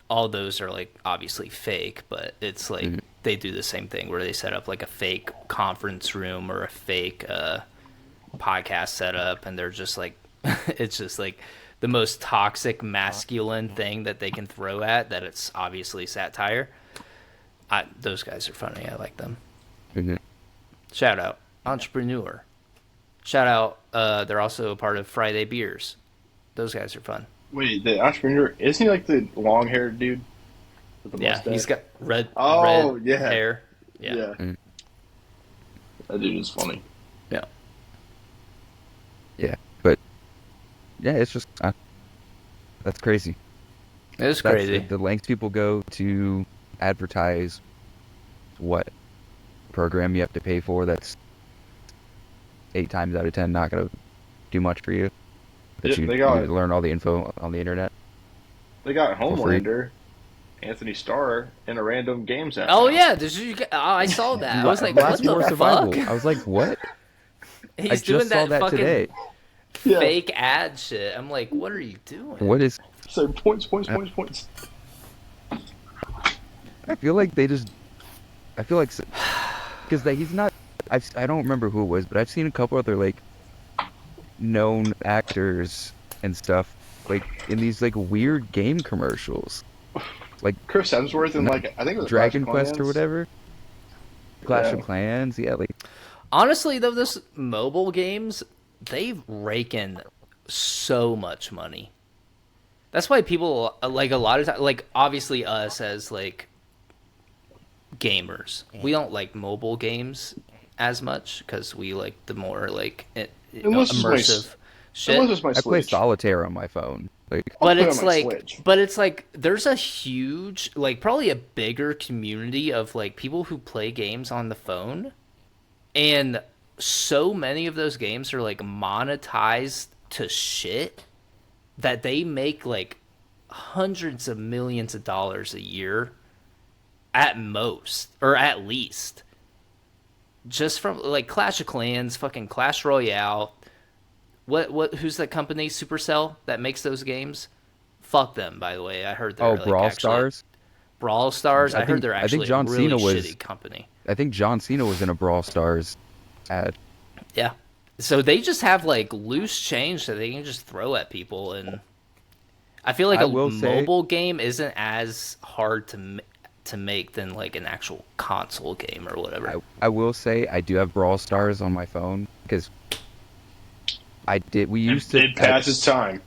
All those are like obviously fake, but it's like mhm. they do the same thing where they set up like a fake conference room or a fake podcast setup, and they're just like it's just like the most toxic masculine thing that they can throw at that. It's obviously satire. Those guys are funny. I like them. Mhm. Shout out entrepreneur. Shout out. They're also a part of Friday Beers. Those guys are fun. Wait, the entrepreneur isn't he like the long haired dude with the Yeah, he's mustache? got red Oh yeah, hair. Yeah, yeah. Mhm. That dude is funny. yeah. Yeah, but yeah, it's just that's crazy. It was That's crazy. the lengths people go to advertise what program you have to pay for. That's 8 times out of 10 not gonna do much for you. Yeah, That you they learn all the info on the internet got for free. Homelander, Anthony Starr in a random games app Oh now. yeah, did you? Oh, I saw that. I was like, what Last the War fuck? Survival. I was like, what? I He's doing just saw that that fucking today. Yeah. fake ad shit. I'm like, what are you doing? What is? So points, points, I points, points. I feel like they just. I feel like because he's not. I don't remember who it was, but I've seen a couple other like known actors and stuff like in these like weird game commercials, like Chris Hemsworth in not like I think it was Clash of Dragon Quest or Clans. whatever. Clash of Yeah. Clans, yeah, like Honestly, though, this mobile games they rake in so much money. That's why people like a lot of time, like obviously us as like gamers, we don't like mobile games as much because we like the more like Unless it's immersive unless shit. it's my I play Switch. solitaire on my phone. Like, I'll But play on it's my like, Switch. but it's like there's a huge, like probably a bigger community of like people who play games on the phone, and so many of those games are like monetized to shit that they make like hundreds of millions of dollars a year at most or at least just from like Clash of Clans, fucking Clash Royale. What who's that company Supercell that makes those games? Fuck them, by the way. I heard oh, they're like Brawl actually Stars. Brawl Stars. I heard they're I think actually a John really Cena was. shitty company. I think John Cena was in a Brawl Stars ad. Yeah. So they just have like loose change that they can just throw at people, and I feel like I a will say, mobile game isn't as hard to make than like an actual console game or whatever. I will say, I do have Brawl Stars on my phone because I did. We It, used to. it passes time.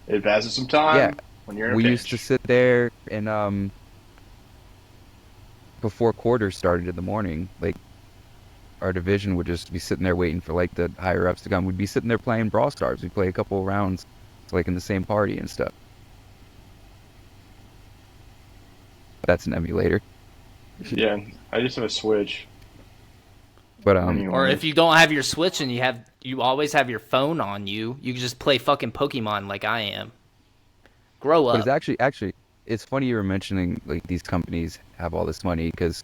It passes some Yeah, time when you're in a we used to pinch. sit there and before quarters started in the morning, like our division would just be sitting there waiting for like the higher ups to come. We'd be sitting there playing Brawl Stars. We'd play a couple of rounds, like in the same party and stuff. That's an emulator. Yeah, I just have a Switch. But Or if Anyways, you don't have your Switch and you always have your phone on you, you can just play fucking Pokemon like I am. Grow but it's up. actually it's funny you were mentioning like these companies have all this money because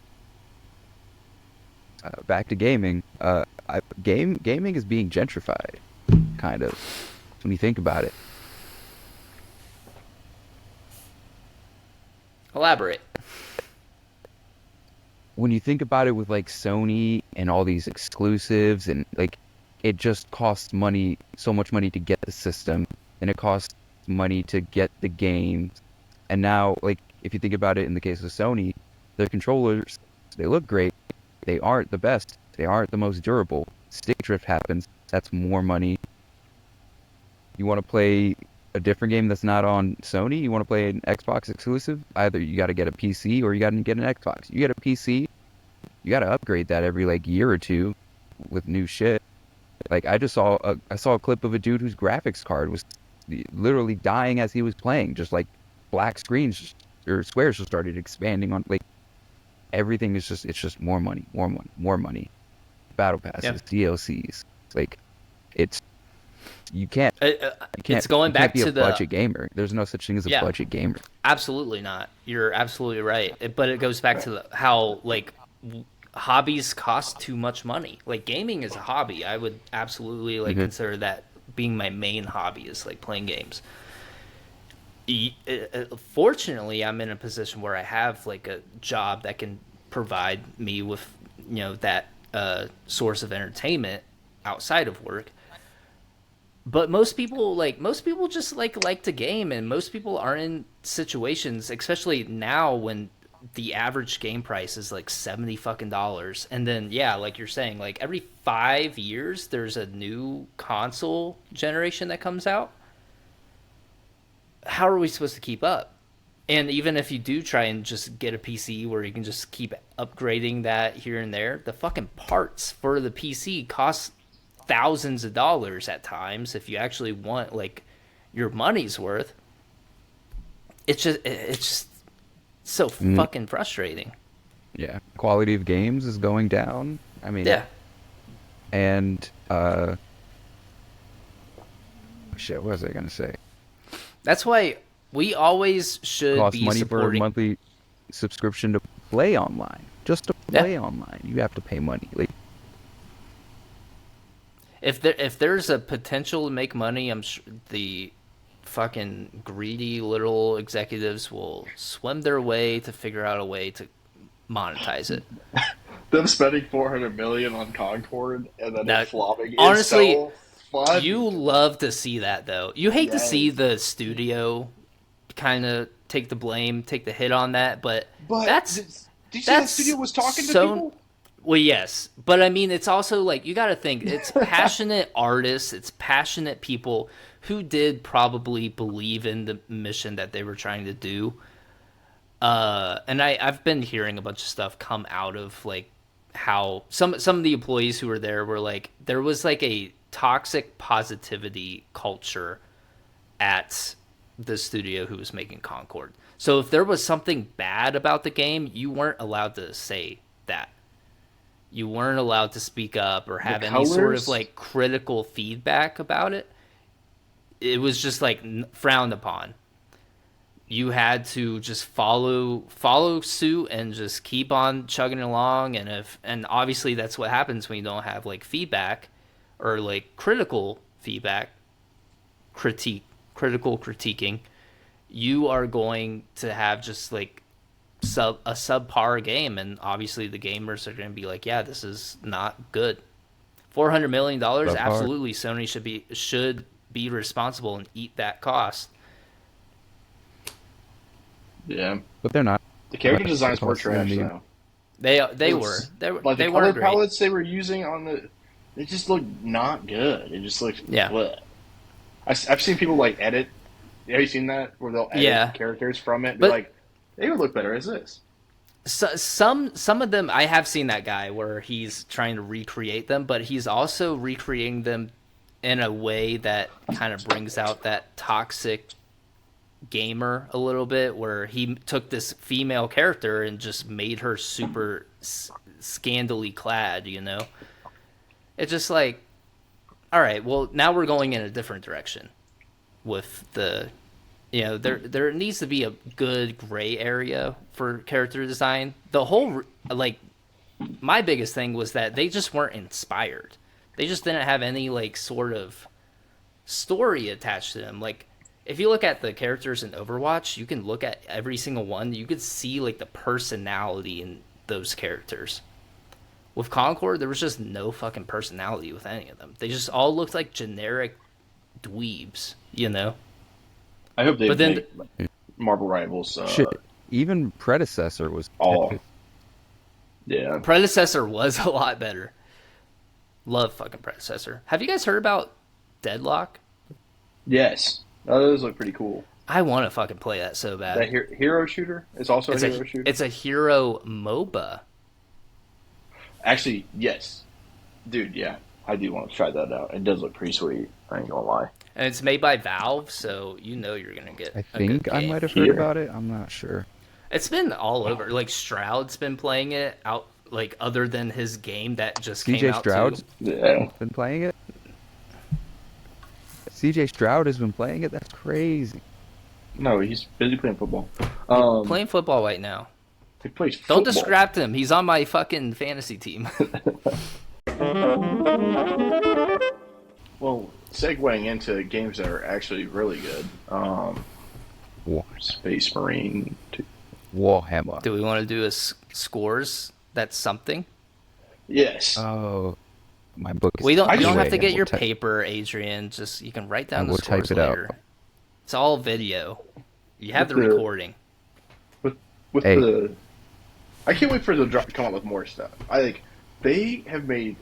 back to gaming, gaming is being gentrified, kind of when you think about it. Elaborate. When you think about it with like Sony and all these exclusives and like it just costs money, so much money to get the system, and it costs money to get the games. And now, like, if you think about it in the case of Sony, their controllers, they look great. They aren't the best. They aren't the most durable. Stick drift happens. That's more money. You want to play a different game that's not on Sony? You want to play an Xbox exclusive? Either you got to get a PC or you got to get an Xbox. You get a PC, you got to upgrade that every like year or two with new shit. Like I saw a clip of a dude whose graphics card was literally dying as he was playing, just like black screens or squares just started expanding on like everything is just it's just more money, more money, more money. Battle Yeah. passes, DLCs. Like it's you can't It's going you can't back be a to the budget gamer. There's no such thing as a yeah. budget gamer. Absolutely not. You're absolutely right. But it goes back to how like hobbies cost too much money. Like gaming is a hobby. I would absolutely like Hmm. consider that being my main hobby is like playing games. Fortunately, I'm in a position where I have like a job that can provide me with that source of entertainment outside of work. But most people just like to game, and most people are in situations, especially now when the average game price is like 70 fucking dollars. And then yeah, like you're saying, like every 5 years there's a new console generation that comes out. How are we supposed to keep up? And even if you do try and just get a PC where you can just keep upgrading that here and there, the fucking parts for the PC cost thousands of dollars at times if you actually want like your money's worth. It's just so Mm, fucking frustrating. yeah, quality of games is going down. I mean, Yeah. and shit, what was I gonna say? That's why we always should Costs be money for a supporting. monthly subscription to play online. Just to Yeah. play online, you have to pay money. Like, If there's a potential to make money, I'm sure the fucking greedy little executives will swim their way to figure out a way to monetize it. them spending 400 million on Concord and then it Now, flopping is honestly, so funny you to me. love to see that though. You hate to see Yes, the studio kind of take the blame, take the hit on that, but but that's did you see that studio that's was talking to so people? well, yes, but I mean, it's also like you got to think it's passionate artists, it's passionate people who did probably believe in the mission that they were trying to do. And I've been hearing a bunch of stuff come out of like how some of the employees who were there were like there was like a toxic positivity culture at the studio who was making Concord. So if there was something bad about the game, you weren't allowed to say that. You weren't allowed to speak up or The have any sort of colors, like critical feedback about it. It was just like frowned upon. You had to just follow suit and just keep on chugging along, and obviously that's what happens when you don't have like feedback or like critical feedback, critique critical critiquing. You are going to have just like a subpar game, and obviously the gamers are going to be like, yeah, this is not good. $400 million, subpar. absolutely Sony should be responsible and eat that cost. yeah. But they're not. The character It designs were costs them trash the though. They were It's like the they color weren't great. palettes they were using on the, it just looked not good. It just looked. Yeah, Bleh. I've seen people like edit. Have you seen that where they'll edit yeah, characters from it? And be but like, they would look better as this. some of them I have seen that guy where he's trying to recreate them, but he's also recreating them in a way that kind of brings out that toxic gamer a little bit, where he took this female character and just made her super scandally clad. It's just like, all right, well, now we're going in a different direction with there needs to be a good gray area for character design. The whole, like, my biggest thing was that they just weren't inspired. They just didn't have any, like, sort of story attached to them. Like, if you look at the characters in Overwatch, you can look at every single one. You could see, like, the personality in those characters. With Concord, there was just no fucking personality with any of them. They just all looked like generic dweebs. I hope they But then, make Marvel Rivals. Shit, even predecessor was. All yeah. Predecessor was a lot better. Love fucking Predecessor. Have you guys heard about Deadlock? Yes, those look pretty cool. I want to fucking play that so bad. That hero shooter is also a hero shooter. It's a hero MOBA. Actually, yes, dude. Yeah, I do want to try that out. It does look pretty sweet. I ain't gonna lie. And it's made by Valve, so you're gonna get I a good think I game. might have heard about it. I'm not sure. It's been all over. Like, Stroud's been playing it out, like, other than his game that just came CJ out Stroud's too. Yeah. been playing it. CJ Stroud has been playing it. That's crazy. No, he's busy playing football. Playing football right now. He plays football. Don't distract him. He's on my fucking fantasy team. Well, segueing into games that are actually really good. Wa- Space Marine 2. Warhammer. Do we want to do a scores? That's something. Yes. Oh, my book is We don't. I You don't just- have to get I your will type- paper, Adrian. Just, you can write down I the will scores type it out. later. It's all video. You have the With the- recording. with Hey. the, I can't wait for them to come out with more stuff. I think they have made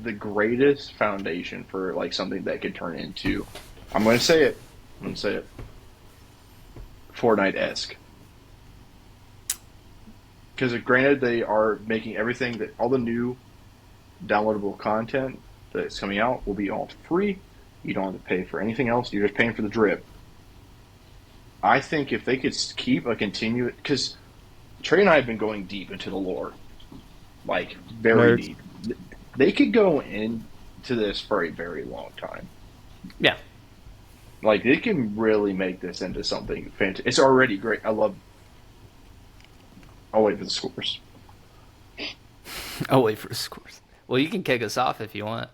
the greatest foundation for like something that could turn into. I'm going to say it. Fortnite-esque. Because granted, they are making everything that all the new downloadable content that's coming out will be all free. You don't have to pay for anything else. You're just paying for the drip. I think if they could keep a continuous, because Trey and I have been going deep into the lore, like very Nerds. deep. They could go into this for a very long time. Yeah. Like they can really make this into something fantastic. It's already great. I love. I'll wait for the scores. Oh, wait for the scores. Well, you can kick us off if you want.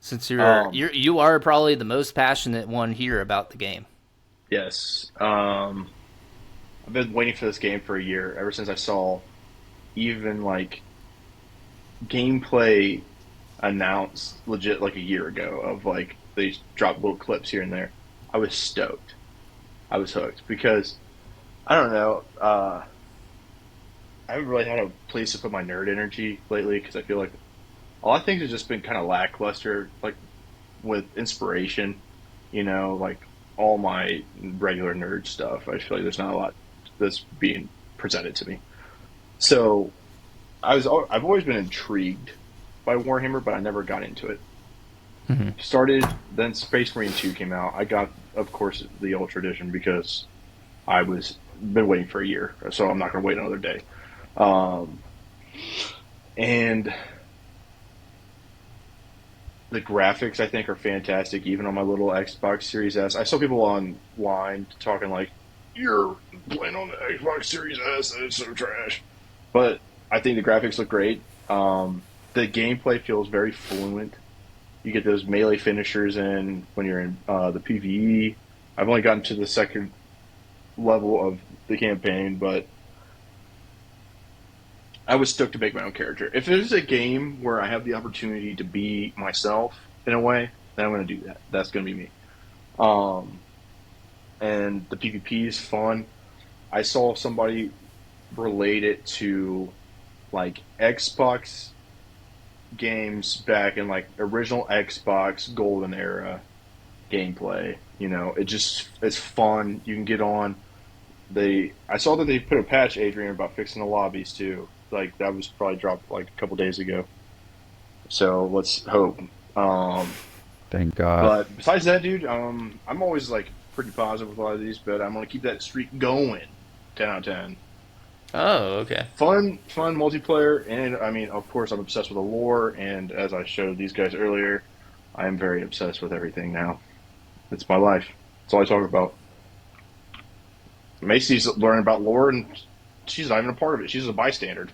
Since you are probably the most passionate one here about the game. Yes. I've been waiting for this game for a year, ever since I saw even like gameplay announced legit like a year ago of like they dropped little clips here and there. I was stoked. I was hooked because I don't know. I haven't really had a place to put my nerd energy lately because I feel like a lot of things have just been kind of lackluster, like with inspiration, like all my regular nerd stuff. I feel like there's not a lot that's being presented to me. So I've always been intrigued by Warhammer, but I never got into it. Mm-hmm. Started, then Space Marine 2 came out. I got, of course, the Ultra Edition because I was been waiting for a year, so I'm not going to wait another day. And the graphics I think are fantastic, even on my little Xbox Series S. I saw people online talking like, "You're playing on the Xbox Series S, and it's so trash." But I think the graphics look great. The gameplay feels very fluent. You get those melee finishers in when you're in the PvE. I've only gotten to the second level of the campaign, but I was stoked to make my own character. If there's a game where I have the opportunity to be myself in a way, then I'm going to do that. That's going to be me. And the PvP is fun. I saw somebody relate it to like Xbox games back in like original Xbox golden era gameplay. It's fun. You can get on. I saw that they put a patch, Adrian, about fixing the lobbies too. Like that was probably dropped like a couple days ago. So let's hope. Thank God. But besides that, dude, I'm always like pretty positive with a lot of these, but I'm gonna keep that streak going. 10 out of 10. Oh, okay. Fun multiplayer, and I mean, of course, I'm obsessed with the lore. And as I showed these guys earlier, I am very obsessed with everything now. It's my life. It's all I talk about. Macy's learning about lore, and she's not even a part of it. She's a bystander.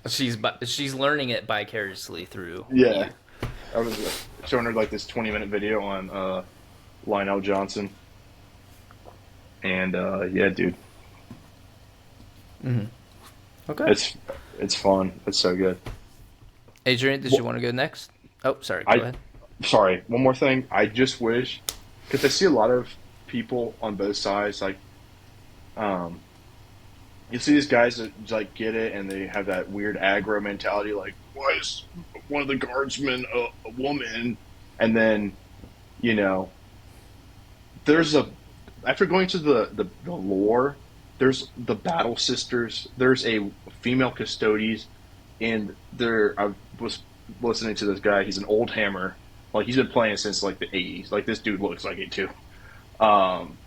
She's learning it vicariously through Yeah, you. I was showing her like this 20-minute video on Lionel Johnson, and yeah, dude, Okay. it's it's fun. It's so good. Adrian, did you want to go next? Oh, sorry. Go I ahead. sorry, one more thing. I just wish because I see a lot of people on both sides. Like, um, you see these guys that like get it, and they have that weird aggro mentality. Like, why is one of the guardsmen a woman? And then you know, there's a after going to the lore, there's the battle sisters. There's a female custodies, and there I was listening to this guy. He's an old hammer. Like he's been playing since like the '80s. Like this dude looks like it too. Um,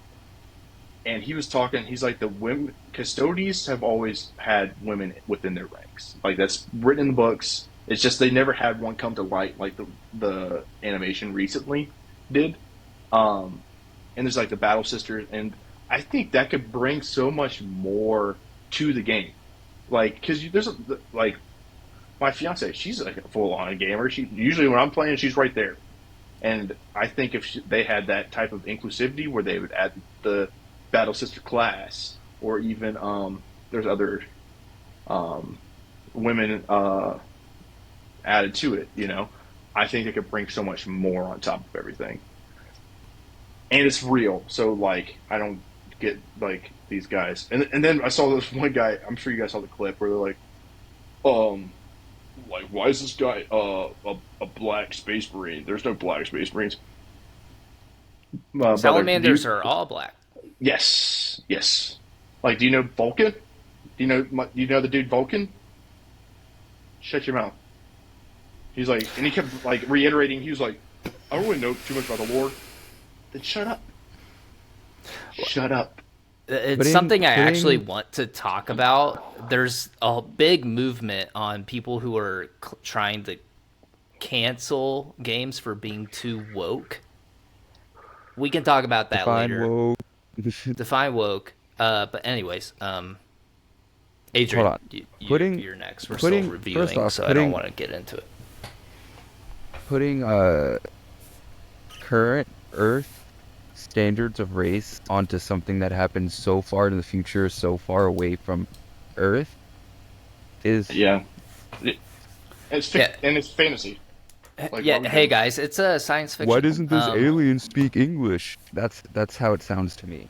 and he was talking. He's like the women custodies have always had women within their ranks. Like that's written in the books. It's just they never had one come to light like the animation recently did. Um, and there's like the battle sisters, and I think that could bring so much more to the game. Like because there's like my fiance, she's like a full on gamer. She usually when I'm playing, she's right there. And I think if they had that type of inclusivity where they would add the battle sister class, or even there's other um, women added to it. I think it could bring so much more on top of everything, and it's real. So like, I don't get like these guys. And then I saw this one guy. I'm sure you guys saw the clip where they're um, like why is this guy a black space marine? There's no black space marines, brother. Salamanders are all black. Yes, yes. Like, do you know Vulcan? Do you know the dude Vulcan? Shut your mouth. He's like, and he kept like reiterating. He was like, I don't really know too much about the lore. Then shut up. Shut up. It's Putting something I actually putting want to talk about. There's a big movement on people who are trying to cancel games for being too woke. We can talk about that define later. woke. Define woke. But anyways, Hold Adrian, on. Putting you're next. We're still putting first reviewing, off so I don't want to get into it. putting current Earth standards of race onto something that happens so far in the future, so far away from Earth, is Yeah. It, Yeah, and it's fantasy. Like, why yeah. would Hey you? guys, it's a science why fiction. doesn't this alien speak English? That's how it sounds to me.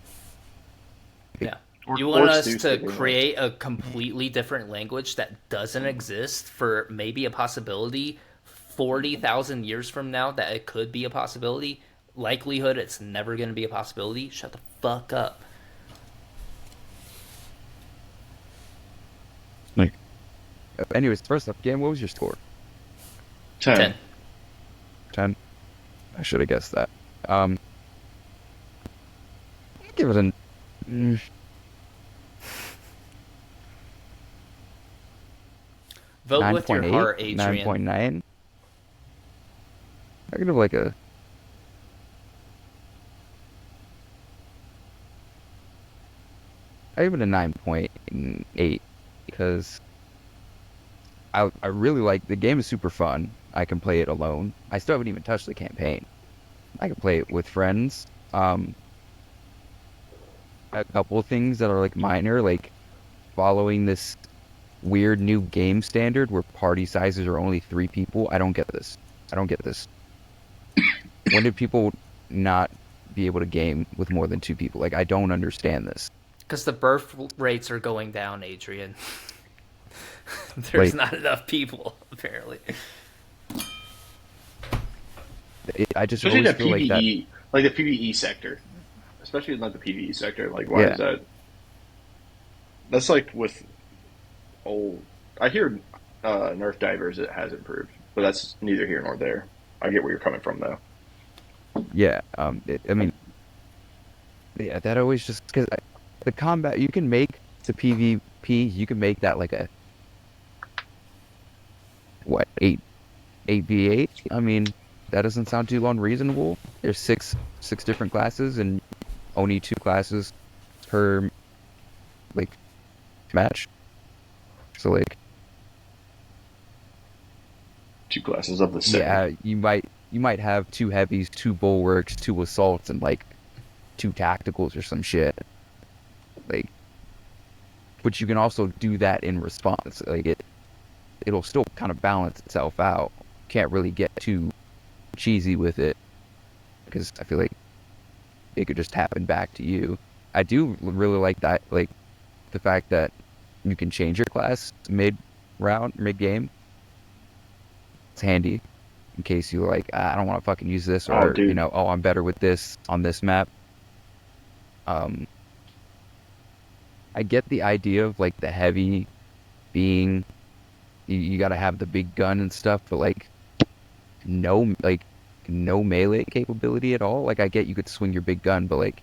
Yeah. Or You want orcs us do to speak English. create a completely different language that doesn't exist for maybe a possibility 40,000 years from now that it could be a possibility? Likelihood it's never going to be a possibility? Shut the fuck up. Like, anyways, first up, game. What was your score? 10. 10. 10. I should have guessed that. Um, I'll give it a mm, Vote with your 9.8, heart, Adrian. 9.9. I give it like a. I give it a 9.8 because I really like the game. Is super fun. I can play it alone. I still haven't even touched the campaign. I can play it with friends. Um, a couple of things that are like minor, like following this weird new game standard where party sizes are only 3 people. I don't get this. I don't get this. When did people not be able to game with more than 2 people? Like, I don't understand this. Because the birth rates are going down, Adrian. There's Like, not enough people, apparently. I just Especially always the feel like that. PVE, like the PVE sector. Especially not the PVE sector. Like, why is Yeah, that? That's like with old. I hear Nerf divers it has improved, but that's neither here nor there. I get where you're coming from though. yeah. I mean, Yeah, that always just because the combat you can make to PvP, you can make that like a what 8v8. I mean, that doesn't sound too unreasonable. There's six different classes and only two classes per like match. So like, Two classes of the same. yeah, you might have two heavies, two bulwarks, two assaults, and like two tacticals or some shit. Like, but you can also do that in response. Like it'll still kind of balance itself out. Can't really get too cheesy with it because I feel like it could just happen back to you. I do really like that, like the fact that you can change your class mid round, mid game. It's handy in case you like, I don't want to fucking use this, Oh, or dude. oh, I'm better with this on this map. Um, I get the idea of like the heavy being you got to have the big gun and stuff, but like no melee capability at all. Like I get you could swing your big gun, but like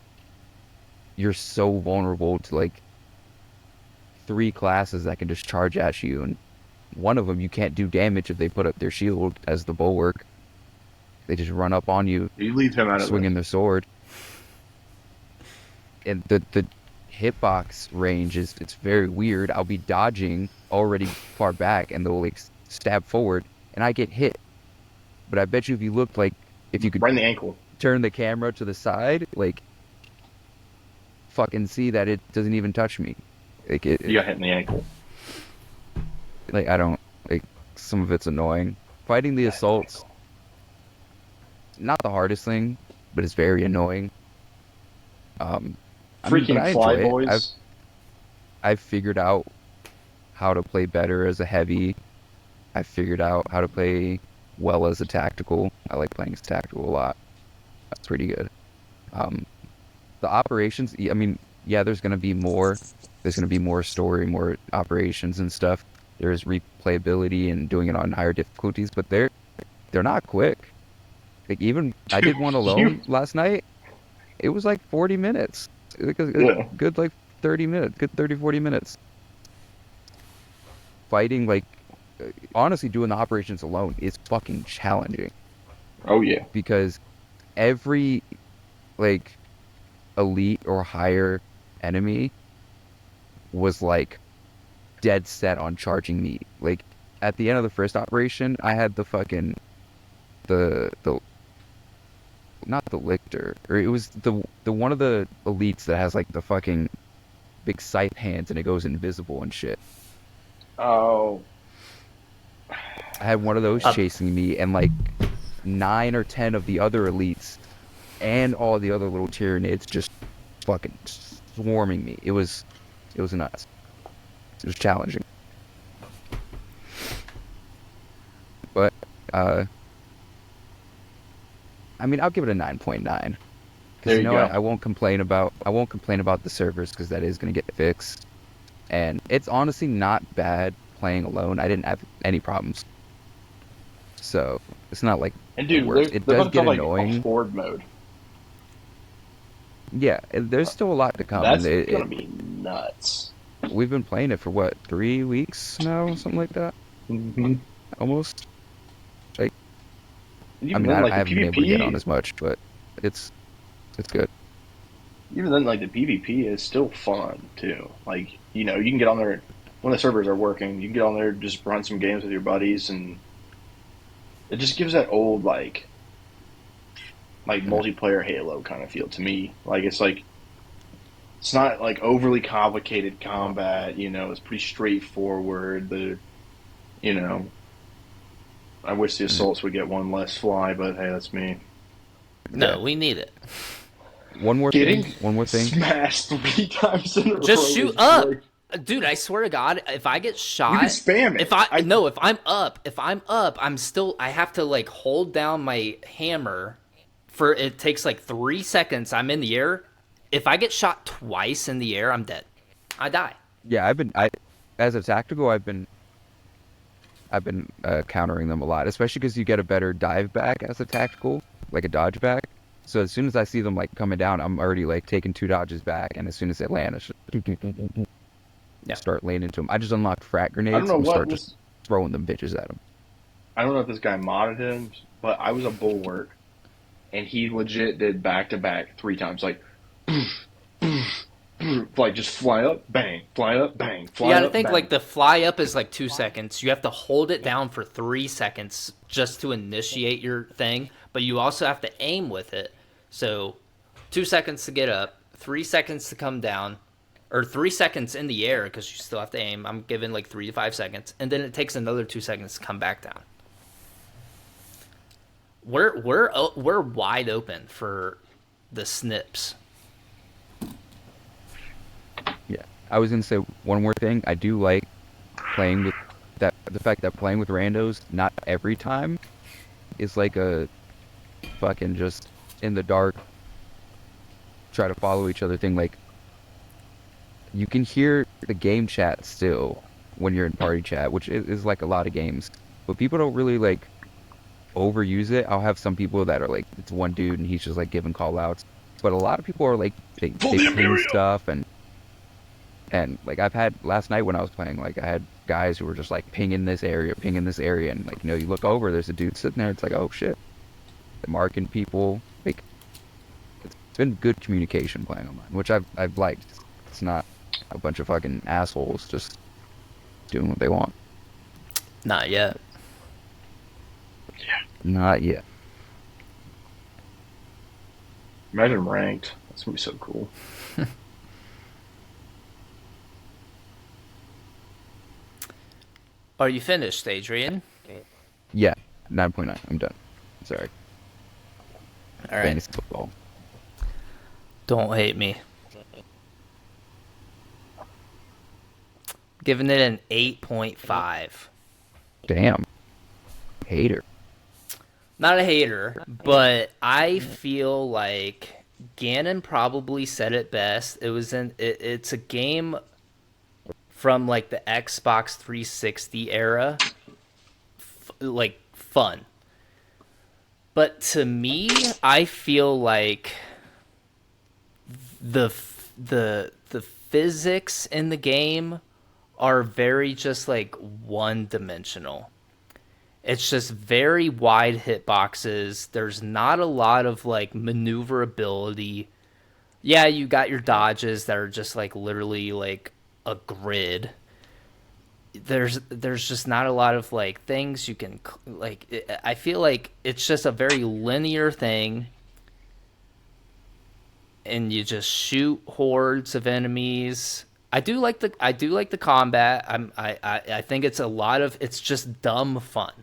you're so vulnerable to like three classes that can just charge at you, and one of them you can't do damage if they put up their shield as the bulwark. They just run up on you, You leave him out of this. swinging their sword, and the hitbox range is it's very weird. I'll be dodging already far back, and they'll like stab forward, and I get hit. But I bet you if you looked like if you could Right in the ankle. turn the camera to the side, like fucking see that it doesn't even touch me. Like You got hit in the ankle. like I don't like some of it's annoying. Fighting the assaults, not the hardest thing, but it's very annoying. I mean, but Freaking I fly enjoy it. boys. I've figured out how to play better as a heavy. I figured out how to play well as a tactical. I like playing as tactical a lot. That's pretty good. Um, the operations, I mean, yeah, there's gonna be more. There's gonna be more story, more operations and stuff. There's replayability and doing it on higher difficulties, but they're not quick. Like even I Dude, did one you. alone last night. It was like 40 minutes. Like a Yeah. good like 30 minutes, good 30 40 minutes. Fighting like honestly doing the operations alone is fucking challenging Oh, yeah. because every like elite or higher enemy was like dead set on charging me. Like at the end of the first operation, I had the fucking the not the lictor, or it was the one of the elites that has like the fucking big scythe hands and it goes invisible and shit. Oh. I had one of those Uh, chasing me and like 9 or 10 of the other elites and all the other little Tyranids just fucking swarming me. It was nuts. It was challenging. But uh I mean I'll give it a 9.9 because There you go. I won't complain about the servers because that is going to get fixed. And it's honestly not bad playing alone. I didn't have any problems. So it's not like And the dude, worst. It they're does about to get have like a annoying. horde mode. Yeah, there's still a lot to come. And That's gonna be nuts. we've been playing it for what, 3 weeks now, something like that, Mm-hmm. almost. Like, I Even mean, then, I like the haven't been able to get on PvP, as much, but it's it's good. even then, like the PvP is still fun too. Like you can get on there when the servers are working. You can get on there, just run some games with your buddies, and it just gives that old like Yeah. multiplayer Halo kind of feel to me. Like it's not like overly complicated combat. It's pretty straightforward. You know, I wish the Mm. assaults would get one less fly, but hey, that's me. Yeah. No, we need it. One more thing. Getting One more thing. smashed 3 times in a Just row shoot is up. great. Dude, I swear to God, if I get You can shot, spam it. if I'm up, I have to like hold down my hammer for it takes like 3 seconds. I'm in the air. If I get shot twice in the air, I'm dead. I die. Yeah, as a tactical, I've been countering them a lot, especially because you get a better dive back as a tactical, like a dodge back. So as soon as I see them like coming down, I'm already like taking 2 dodges back, and as soon as they land, I Yeah. start laying into them. I just unlocked frag I don't grenades know and what start just this. throwing them bitches at them. I don't know if this guy modded him, but I was a bulwark, and he legit did back to back 3 times, like just fly up, bang, fly up, bang, You fly got to up, think bang. like the fly up is like 2 seconds. You have to hold it down for 3 seconds just to initiate your thing, but you also have to aim with it. So 2 seconds to get up, 3 seconds to come down, or 3 seconds in the air because you still have to aim. I'm giving like 3 to 5 seconds, and then it takes another 2 seconds to come back down. We're wide open for the snips. Yeah, I was gonna say one more thing. I do like playing with that. The fact that playing with randos, not every time, is like a fucking just in the dark, try to follow each other thing. Like you can hear the game chat still when you're in party chat, which is like a lot of games. But people don't really like overuse it. I'll have some people that are like, it's one dude and he's just like giving call outs. But a lot of people are like, For they the ping Imperium! stuff and like I've had last night when I was playing, like I had guys who were just like pinging this area, and like you look over, there's a dude sitting there. It's like, oh shit, marking people. Like it's been good communication playing online, which I've liked. It's not a bunch of fucking assholes just doing what they want. Not yet. Not yet. Imagine ranked. That's gonna be so cool. Are you finished, Adrian? Yeah, 9.9. I'm done. Sorry. All right. Fantasy football. Don't hate me. Giving it an 8.5. Damn. Hater. Not a hater, but I feel like Gannon probably said it best. It's a game from like the Xbox 360 era, like fun. But to me, I feel like the the physics in the game are very just like one dimensional. It's just very wide hitboxes. There's not a lot of like maneuverability. Yeah, you got your dodges that are just like literally like a grid. There's just not a lot of like things you can like. I feel like it's just a very linear thing, and you just shoot hordes of enemies. I do like the combat. I think it's a lot of it's just dumb fun,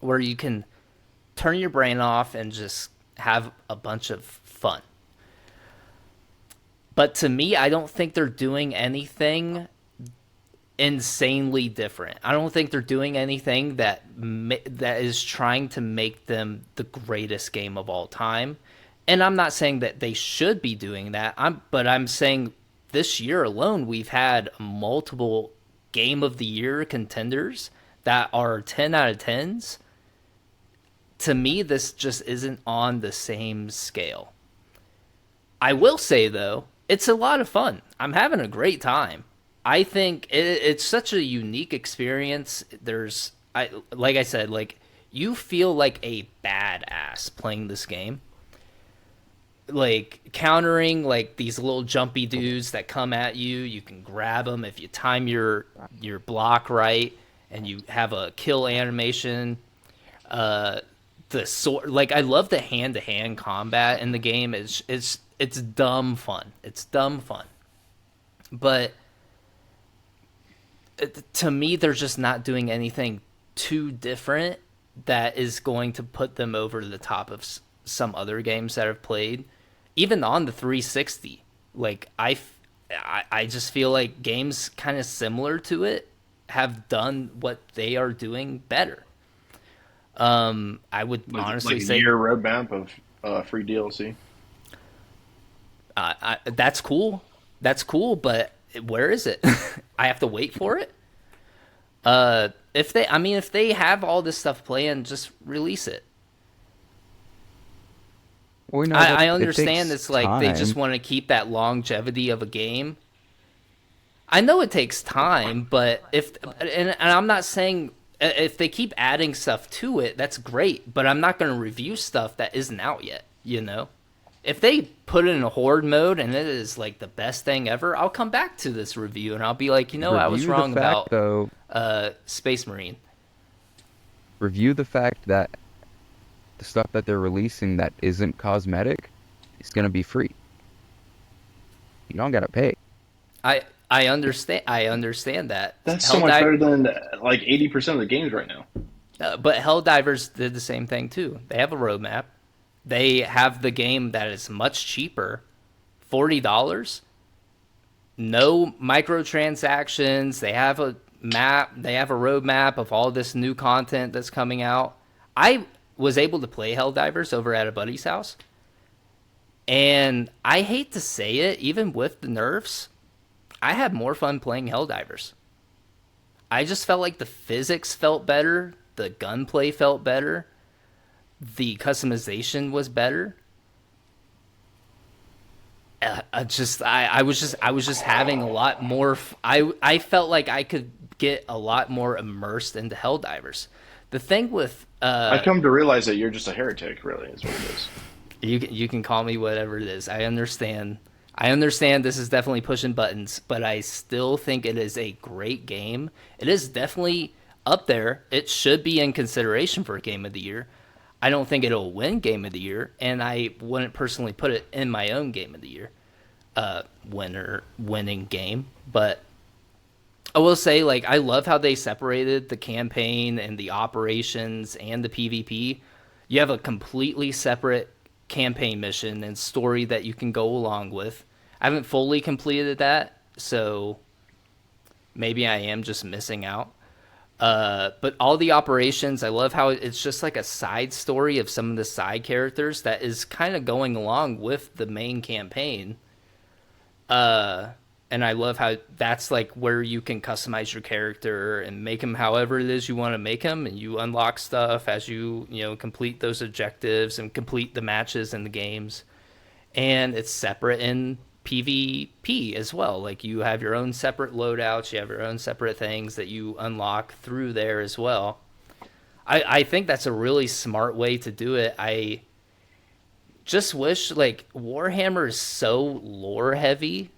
where you can turn your brain off and just have a bunch of fun. But to me, I don't think they're doing anything insanely different. I don't think they're doing anything that is trying to make them the greatest game of all time. And I'm not saying that they should be doing that. I'm saying this year alone we've had multiple game of the year contenders that are 10 out of 10s. To me, this just isn't on the same scale. I will say though, it's a lot of fun. I'm having a great time. I think it's such a unique experience. Like I said, like you feel like a badass playing this game. Like countering like these little jumpy dudes that come at you, you can grab them if you time your block right, and you have a kill animation. Uh, the sword, like I love the hand to hand combat in the game. It's dumb fun. It's dumb fun, but to me, they're just not doing anything too different that is going to put them over the top of some other games that I've played, even on the 360. Like I just feel like games kind of similar to it have done what they are doing better. I would Like honestly a say year roadmap of free DLC. that's cool. That's cool, but where is it? I have to wait for it. If they have all this stuff planned, just release it. We know that I it understand takes it's like they just time. want to keep that longevity of a game. I know it takes time, but and I'm not saying if they keep adding stuff to it, that's great. But I'm not going to review stuff that isn't out yet. You know, if they put it in a horde mode and it is like the best thing ever, I'll come back to this review and I'll be like, I was Review the wrong fact, about though. Space Marine. Review the fact that the stuff that they're releasing that isn't cosmetic is gonna be free. You don't gotta pay. I I understand. I understand that That's so much better than like 80% of the games right now. But Helldivers did the same thing too. They have a roadmap. They have the game that is much cheaper, $40. No microtransactions. They have a map. They have a roadmap of all this new content that's coming out. I was able to play Helldivers over at a buddy's house, and I hate to say it, even with the nerfs, I had more fun playing Helldivers. I just felt like the physics felt better, the gunplay felt better, the customization was better. I was just having a lot more. I felt like I could get a lot more immersed into Helldivers. The thing with I come to realize that you're just a heretic, really, is what it is. you can call me whatever it is. I understand. I understand this is definitely pushing buttons, but I still think it is a great game. It is definitely up there. It should be in consideration for game of the year. I don't think it'll win game of the year, and I wouldn't personally put it in my own game of the year winning game. But I will say, like, I love how they separated the campaign and the operations and the PvP. You have a completely separate campaign mission and story that you can go along with. I haven't fully completed that, so maybe I am just missing out. But all the operations, I love how it's just like a side story of some of the side characters that is kind of going along with the main campaign. And I love how that's like where you can customize your character and make him however it is you want to make him, and you unlock stuff as you complete those objectives and complete the matches in the games. And it's separate in PvP as well. Like you have your own separate loadouts, you have your own separate things that you unlock through there as well. I think that's a really smart way to do it. I just wish like Warhammer is so lore heavy.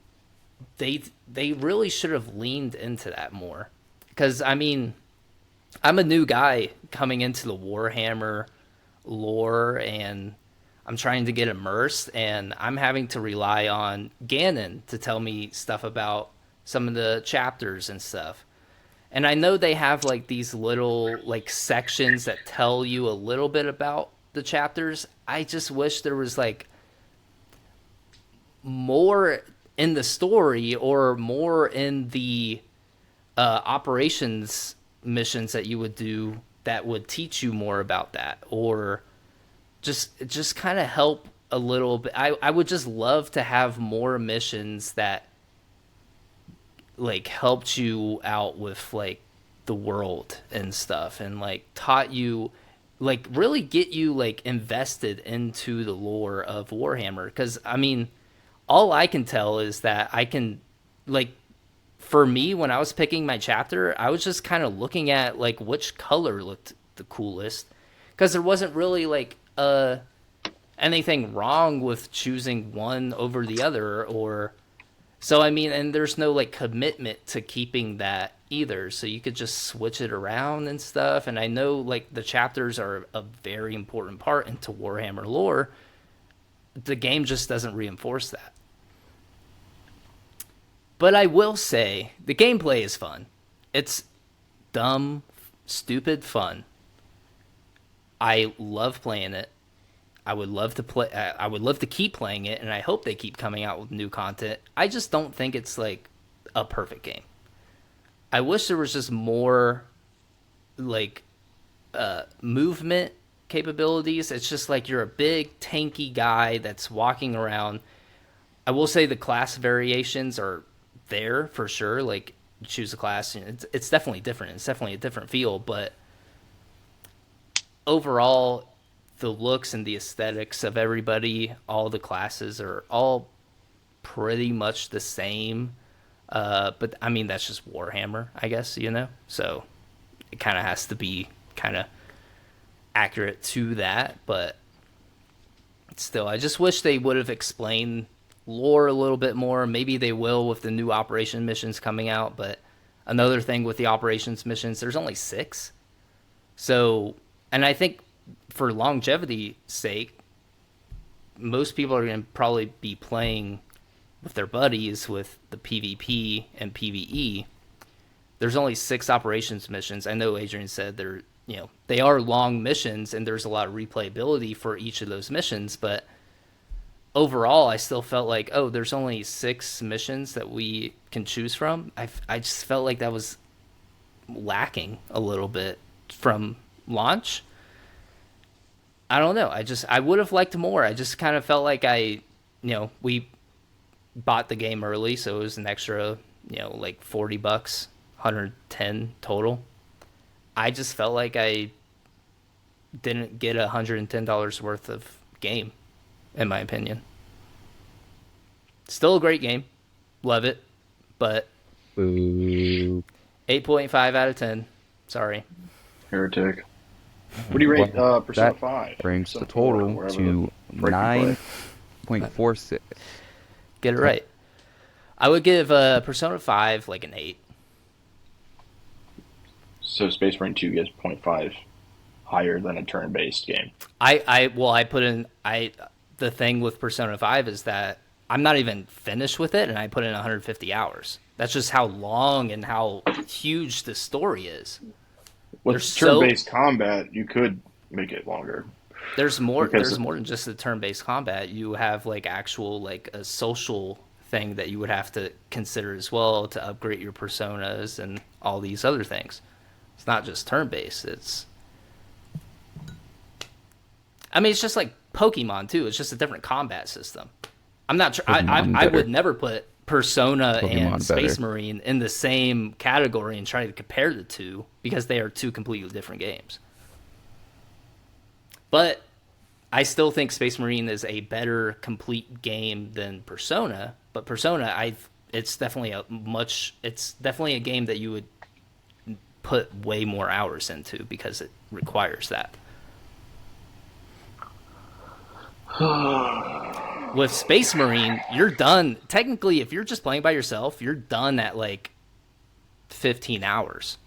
They really should have leaned into that more. Because I mean, I'm a new guy coming into the Warhammer lore, and I'm trying to get immersed, and I'm having to rely on Gannon to tell me stuff about some of the chapters and stuff. And I know they have like these little like sections that tell you a little bit about the chapters. I just wish there was like more in the story or more in the operations missions that you would do that would teach you more about that, or just kind of help a little bit. I would just love to have more missions that like helped you out with like the world and stuff, and like taught you, like really get you like invested into the lore of Warhammer. Because I mean, all I can tell is that I can, like, for me when I was picking my chapter, I was just kind of looking at like which color looked the coolest, because there wasn't really like anything wrong with choosing one over the other. Or so I mean, and there's no like commitment to keeping that either, so you could just switch it around and stuff. And I know like the chapters are a very important part into Warhammer lore. The game just doesn't reinforce that. But I will say the gameplay is fun. It's dumb, stupid fun. I love playing it. I would love to play. I would love to keep playing it, and I hope they keep coming out with new content. I just don't think it's like a perfect game. I wish there was just more like movement capabilities. It's just like you're a big tanky guy that's walking around. I will say the class variations are there for sure. Like you choose a class, and it's definitely different. It's definitely a different feel, but overall the looks and the aesthetics of everybody, all the classes are all pretty much the same. But I mean, that's just Warhammer, I guess, you know? So it kind of has to be kind of accurate to that. But still, I just wish they would have explained lore a little bit more. Maybe they will with the new operation missions coming out. But another thing with the operations missions, there's only 6. So, and I think for longevity sake, most people are going to probably be playing with their buddies with the PvP and PvE. There's only 6 operations missions. I know Adrian said they are long missions and there's a lot of replayability for each of those missions, but overall I still felt like, oh, there's only 6 missions that we can choose from. I just felt like that was lacking a little bit from launch. I don't know. I would have liked more. I just kind of felt like we bought the game early, so it was an extra, like $40, 110 total. I just felt like I didn't get $110 worth of game, in my opinion. Still a great game. Love it. But Boo. 8.5 out of 10. Sorry. Heretic. What do you rate Persona That 5? brings Persona the 4, total wherever to the frick you play. 9.46. Get it right. I would give Persona 5 like an 8. So Space Marine 2 gets zero point 0.5 higher than a turn-based game. The thing with Persona 5 is that I'm not even finished with it, and I put in 150 hours. That's just how long and how huge the story is. With turn-based combat, you could make it longer. There's more. Because There's more than just the turn-based combat. You have like actual like a social thing that you would have to consider as well to upgrade your personas and all these other things. It's not just turn-based. It's just like Pokemon too. It's just a different combat system. I'm not. I would never put Persona Pokemon and Space better. Marine in the same category and try to compare the two because they are two completely different games. But I still think Space Marine is a better complete game than Persona. But Persona, it's definitely a game that you would put way more hours into because it requires that. With Space Marine, you're done. Technically, if you're just playing by yourself, you're done at like 15 hours.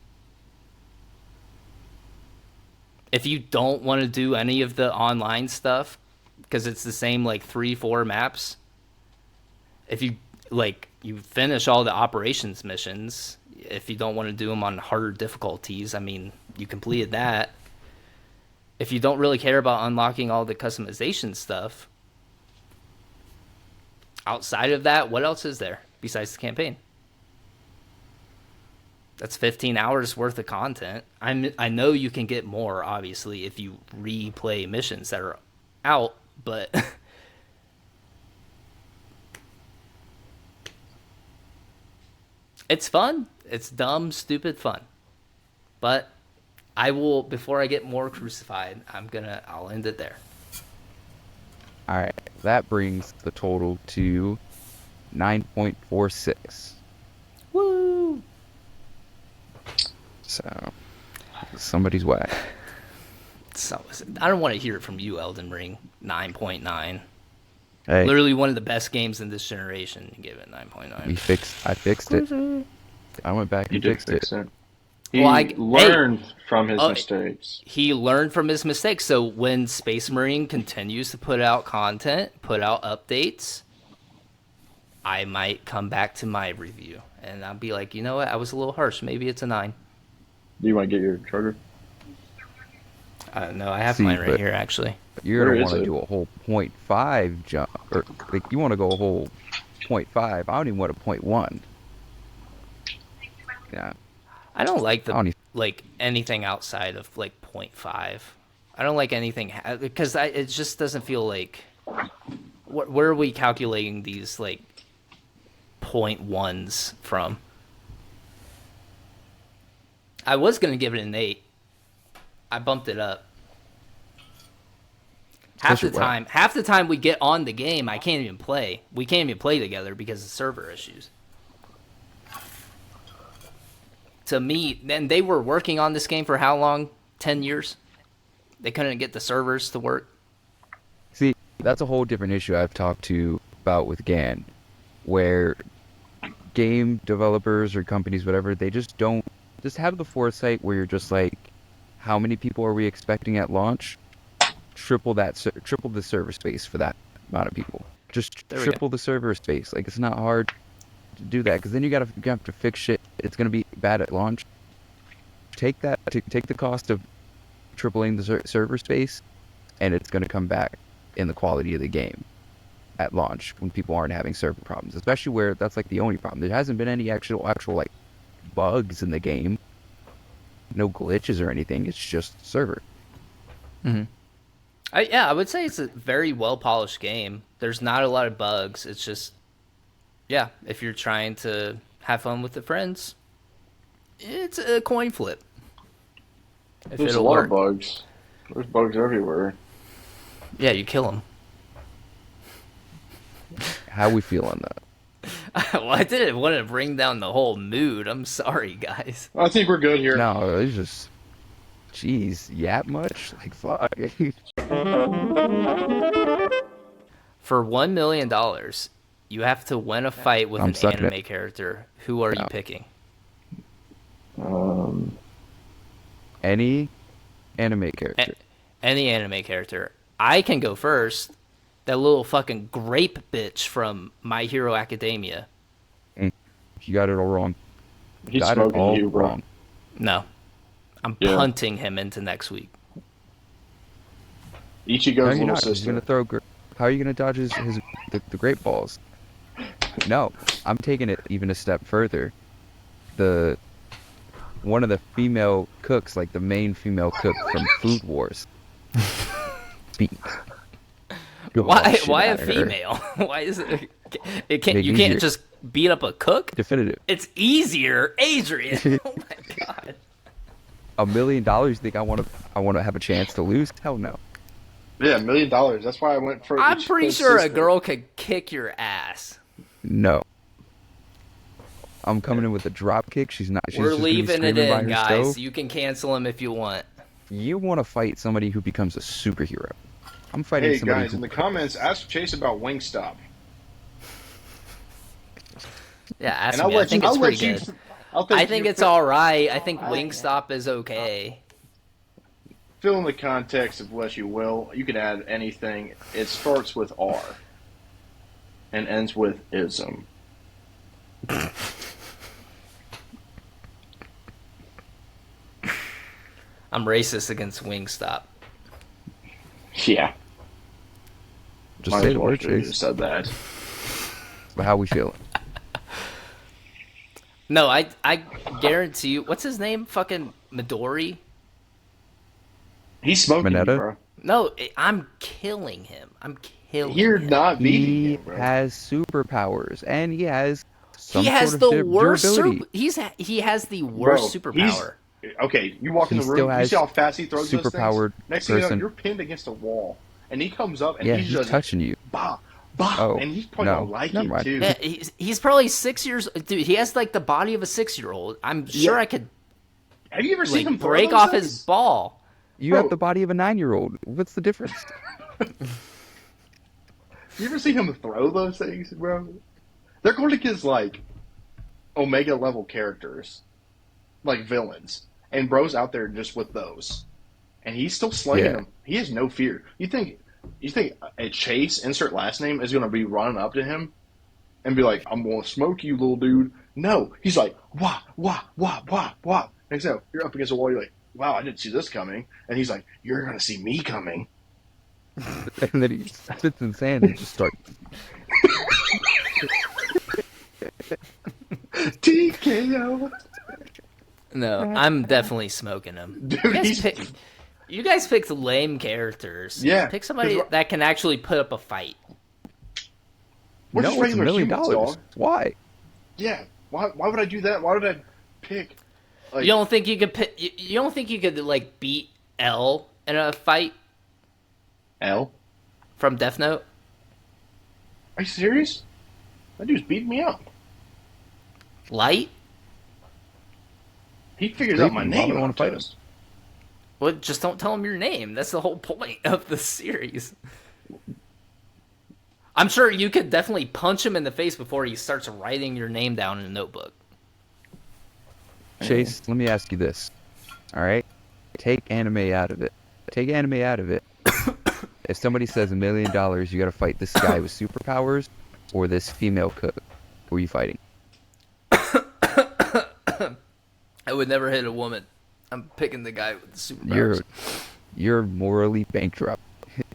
If you don't want to do any of the online stuff, because it's the same like 3-4 maps, if you finish all the operations missions, if you don't want to do them on harder difficulties, I mean, you completed that. If you don't really care about unlocking all the customization stuff, outside of that, what else is there besides the campaign? That's 15 hours worth of content. I know you can get more, obviously, if you replay missions that are out, but it's fun. It's dumb, stupid fun. But I will, before I get more crucified, I'll end it there. All right, that brings the total to 9.46. Woo! So, somebody's whack. So, I don't want to hear it from you, Elden Ring. 9.9. Hey, Literally one of the best games in this generation. You give it 9.9. I fixed it. I went back You and did fixed fix it. it. He Well, learned from his mistakes. He learned from his mistakes. So when Space Marine continues to put out content, put out updates, I might come back to my review. And I'll be like, you know what? I was a little harsh. Maybe it's a 9. Do you want to get your charger? I don't know. I have See, mine right but- here, actually. You're Where gonna is want to it? do a whole 0.5 jump, or like you want to go a whole 0.5. I don't even want a 0.1. Yeah, I don't like I don't the even- like anything outside of like 0.5. I don't like anything because it just doesn't feel like where are we calculating these like 0.1s from? I was gonna give it an 8. I bumped it up. Especially well. Half the time we get on the game, I can't even play. We can't even play together because of server issues. To me, and they were working on this game for how long? 10 years? They couldn't get the servers to work. See, that's a whole different issue I've talked to about with GAN, where game developers or companies, whatever, they just don't just have the foresight where you're just like, how many people are we expecting at launch? Triple the server space for that amount of people. Just triple the server space. Like, it's not hard to do that, because then you have to fix shit. It's gonna be bad at launch. Take the cost of tripling the server space, and it's gonna come back in the quality of the game at launch when people aren't having server problems, especially where that's like the only problem. There hasn't been any actual like bugs in the game, no glitches or anything. It's just server. Mm-hmm. I would say it's a very well polished game. There's not a lot of bugs. It's just, yeah, if you're trying to have fun with the friends, it's a coin flip. There's a lot of bugs. There's bugs everywhere. Yeah, you kill them. How we feel on that? Well, I didn't want to bring down the whole mood. I'm sorry, guys. I think we're good here. No, it's just, jeez, yap much? Like, fuck. For $1 million, you have to win a fight with an anime character. Who are you picking? Any anime character. Any anime character. I can go first. That little fucking grape bitch from My Hero Academia. You got it all wrong. He's smoking you, bro. Wrong. No. I'm punting him into next week. Ichigo's little sister. How are you gonna dodge the grape balls? No, I'm taking it even a step further. One of the female cooks, like the main female cook from Food Wars. Why a female? Why is it? You can't just beat up a cook? Definitive. It's easier, Adrian. Oh my god. $1 million? You think I want to have a chance to lose? Hell no. Yeah, $1 million. That's why I went for. I'm pretty sure a girl could kick your ass. No. I'm coming in with a drop kick. She's not. We're leaving it in, guys. You can cancel him if you want. You want to fight somebody who becomes a superhero? I'm fighting somebody. Hey guys, in the comments, ask Chase about Wingstop. Yeah, ask me. I think it's pretty good. I think it's all right. I think Wingstop is okay. Fill in the context of what you will. You can add anything. It starts with R and ends with ism. I'm racist against Wingstop. Yeah. Just say the word, Chase. Just said that. But how we feeling? No, I guarantee you. What's his name? Fucking Midori? He's smoking you, bro. No, I'm killing him. You're not beating him, bro. He has superpowers, and he has he has the worst he has the worst superpower. Okay, you walk in the room, you see how fast he throws those things? Next thing you know, you're pinned against a wall. And he comes up and he's just touching you. Bah, bah, and he's probably gonna like it too. Yeah, he's probably 6 years. Dude, he has like the body of a 6-year-old. I'm sure I could. Have you ever seen him break off his ball? You have the body of a 9-year-old. What's the difference? You ever see him throw those things, bro? They're going against like Omega level characters, like villains, and bro's out there just with those, and he's still slinging them. He has no fear. You think a Chase, insert last name, is going to be running up to him and be like, "I'm going to smoke you, little dude"? No, he's like, "Wah, wah, wah, wah, wah." Next thing you're up against a wall. You're like, "Wow, I didn't see this coming," and he's like, "You're going to see me coming." And then he spits in sand and just starts. TKO. No, I'm definitely smoking him. Dude, you guys picked lame characters. Yeah. Pick somebody that can actually put up a fight. We're no, it's $1 million. Why? Yeah. Why would I do that? Why would I pick? Like, you don't think you could pick, you don't think you could like beat L in a fight? L? from Death Note. Are you serious? That dude's beating me up. Light? He figures out my Creepy. Why would name I and want I'm to fight him? toast. Well, just don't tell him your name. That's the whole point of the series. I'm sure you could definitely punch him in the face before he starts writing your name down in a notebook. Chase, let me ask you this. All right? Take anime out of it. Take anime out of it. If somebody says $1 million, you got to fight this guy with superpowers or this female cook, who are you fighting? I would never hit a woman. I'm picking the guy with the You're superpowers. you're morally bankrupt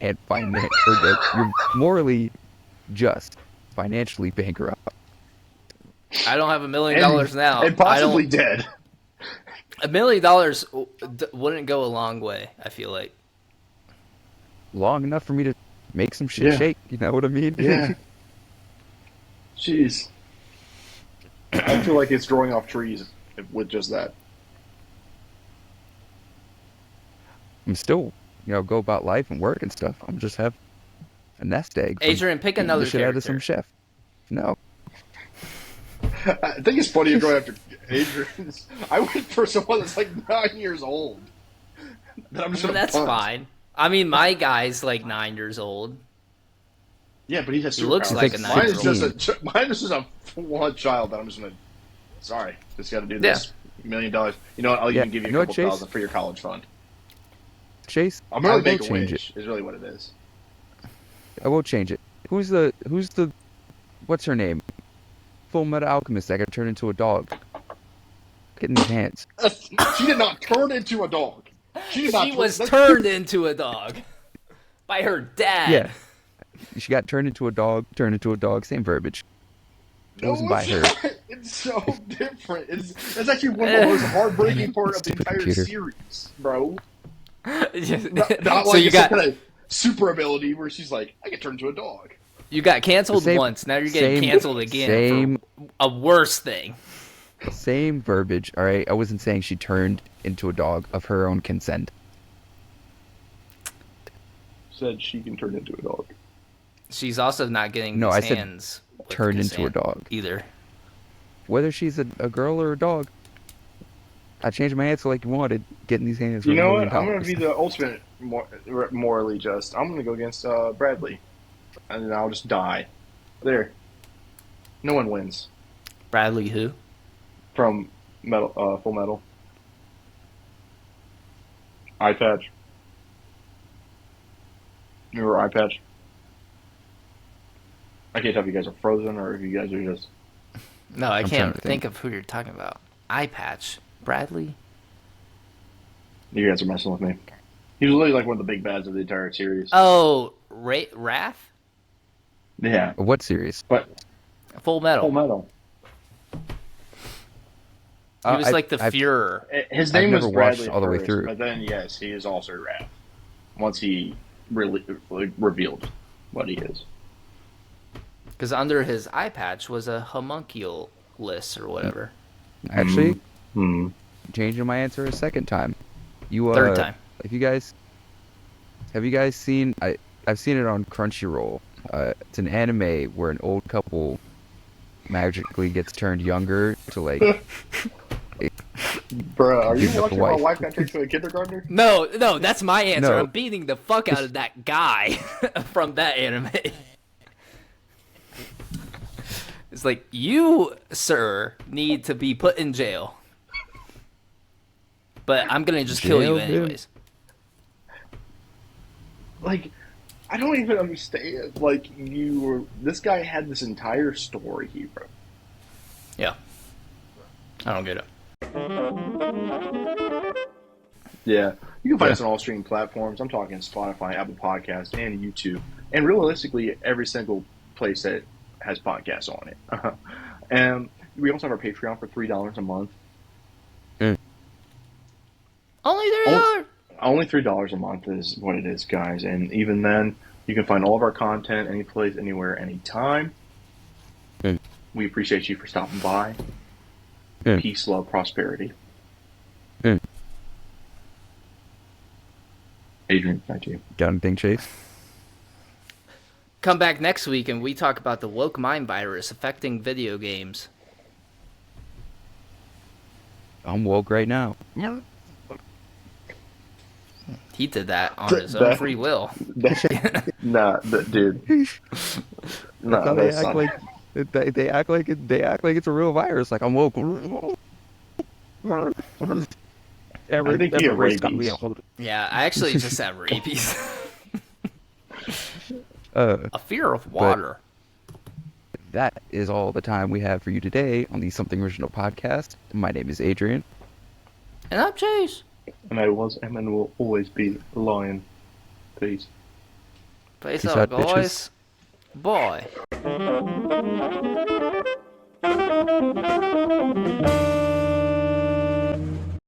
and you're morally just, financially bankrupt. I don't have $1 million now. And possibly dead. $1 million wouldn't go a long way, I feel like. Long enough for me to make some shit Yeah. shake. You know what I mean? Yeah. Jeez. I feel like it's growing off trees with just that. I'm still, go about life and work and stuff. I'm just have a nest egg. from Adrian, pick eating another the shit out of some character. chef. No. I think it's funny you're going after Adrian's. I went for someone that's like 9 years old. That I'm just gonna That's punch. fine. I mean, my guy's like 9 years old. Yeah, but he has superpowers. He looks like a Mine is 9-year-old. mine is just a full-on child that I'm just gonna. Sorry, just got to do this. $1 million. You know what? I'll even give you You know a what, couple Chase? thousand for your college fund. Chase, I'm gonna I will make a change wish. it. Is really what it is. I will change it. Who's the what's her name? Full Metal Alchemist that got turned into a dog. Get in his hands. She did not turn into a dog. She did not. She was that's- turned into a dog by her dad. Yeah. She got turned into a dog, same verbiage. It No, wasn't by it's her. not. It's so different. That's actually one of the most heartbreaking part of the Stupid entire computer. series, bro. Not So like you it's some got kind of super ability where she's like, I can turn into a dog. you got canceled Same- once. Now you're getting same- canceled again same- for a worse thing. Same verbiage, all right? I wasn't saying she turned into a dog of her own consent. Said she can turn into a dog. She's also not getting No, his I said hands with turned into a consent dog. either. Whether she's a girl or a dog, I changed my answer like you wanted. Getting these hands. You for know $1 what? million. I'm going to be the ultimate morally just. I'm going to go against Bradley. And then I'll just die. There. No one wins Bradley who? from Full Metal. Eye patch. Remember Eye patch? I can't tell if you guys are frozen or if you guys are just. No, I I'm can't trying to think think. of who you're talking about. Eye patch. Bradley? You guys are messing with me. He was literally like one of the big bads of the entire series. Oh, Wrath? Yeah. What series? But Full Metal. Full Metal. He was like the I've- Führer. His I've name was never Bradley watched at all the way first, through. but then yes, he is also Raph. Once he really revealed what he is. Because under his eye patch was a homunculus or whatever. Actually, Hmm. changing my answer a second time. You Third time. Have you guys seen? I've seen it on Crunchyroll. It's an anime where an old couple magically gets turned younger to like. Bruh, are you Beating up watching the My wife. Wife Got Turned to a Kindergartner? No, that's my answer. No. I'm beating the fuck out of that guy from that anime. It's like, you, sir, need to be put in jail. But I'm gonna just kill you Jail him. anyways. Like, I don't even understand. Like, this guy had this entire story he wrote. Yeah. I don't get it. Yeah. You can find Yeah. us on all streaming platforms. I'm talking Spotify, Apple Podcasts, and YouTube. And realistically, every single place that has podcasts on it. And we also have our Patreon for $3 a month. Only $3? Only $3 a month is what it is, guys. And even then, you can find all of our content any place, anywhere, anytime. Mm. We appreciate you for stopping by. Mm. Peace, love, prosperity. Mm. Adrian, back to you. Got anything, Chase? come back next week and we talk about the woke mind virus affecting video games. I'm woke right now. He did that on his own free will. Dude. That's Nah, how they that's act not. like. They act like they act like it's a real virus. Like I'm woke. I think he had Race got me rabies. out. Yeah, I actually just have rabies. Uh, A fear of but water. that is all the time we have for you today on the Something Original podcast. My name is Adrian. And I'm Chase. And I was and will always be a lion. Peace. Peace Peace out, out, bitches. boys. Boy.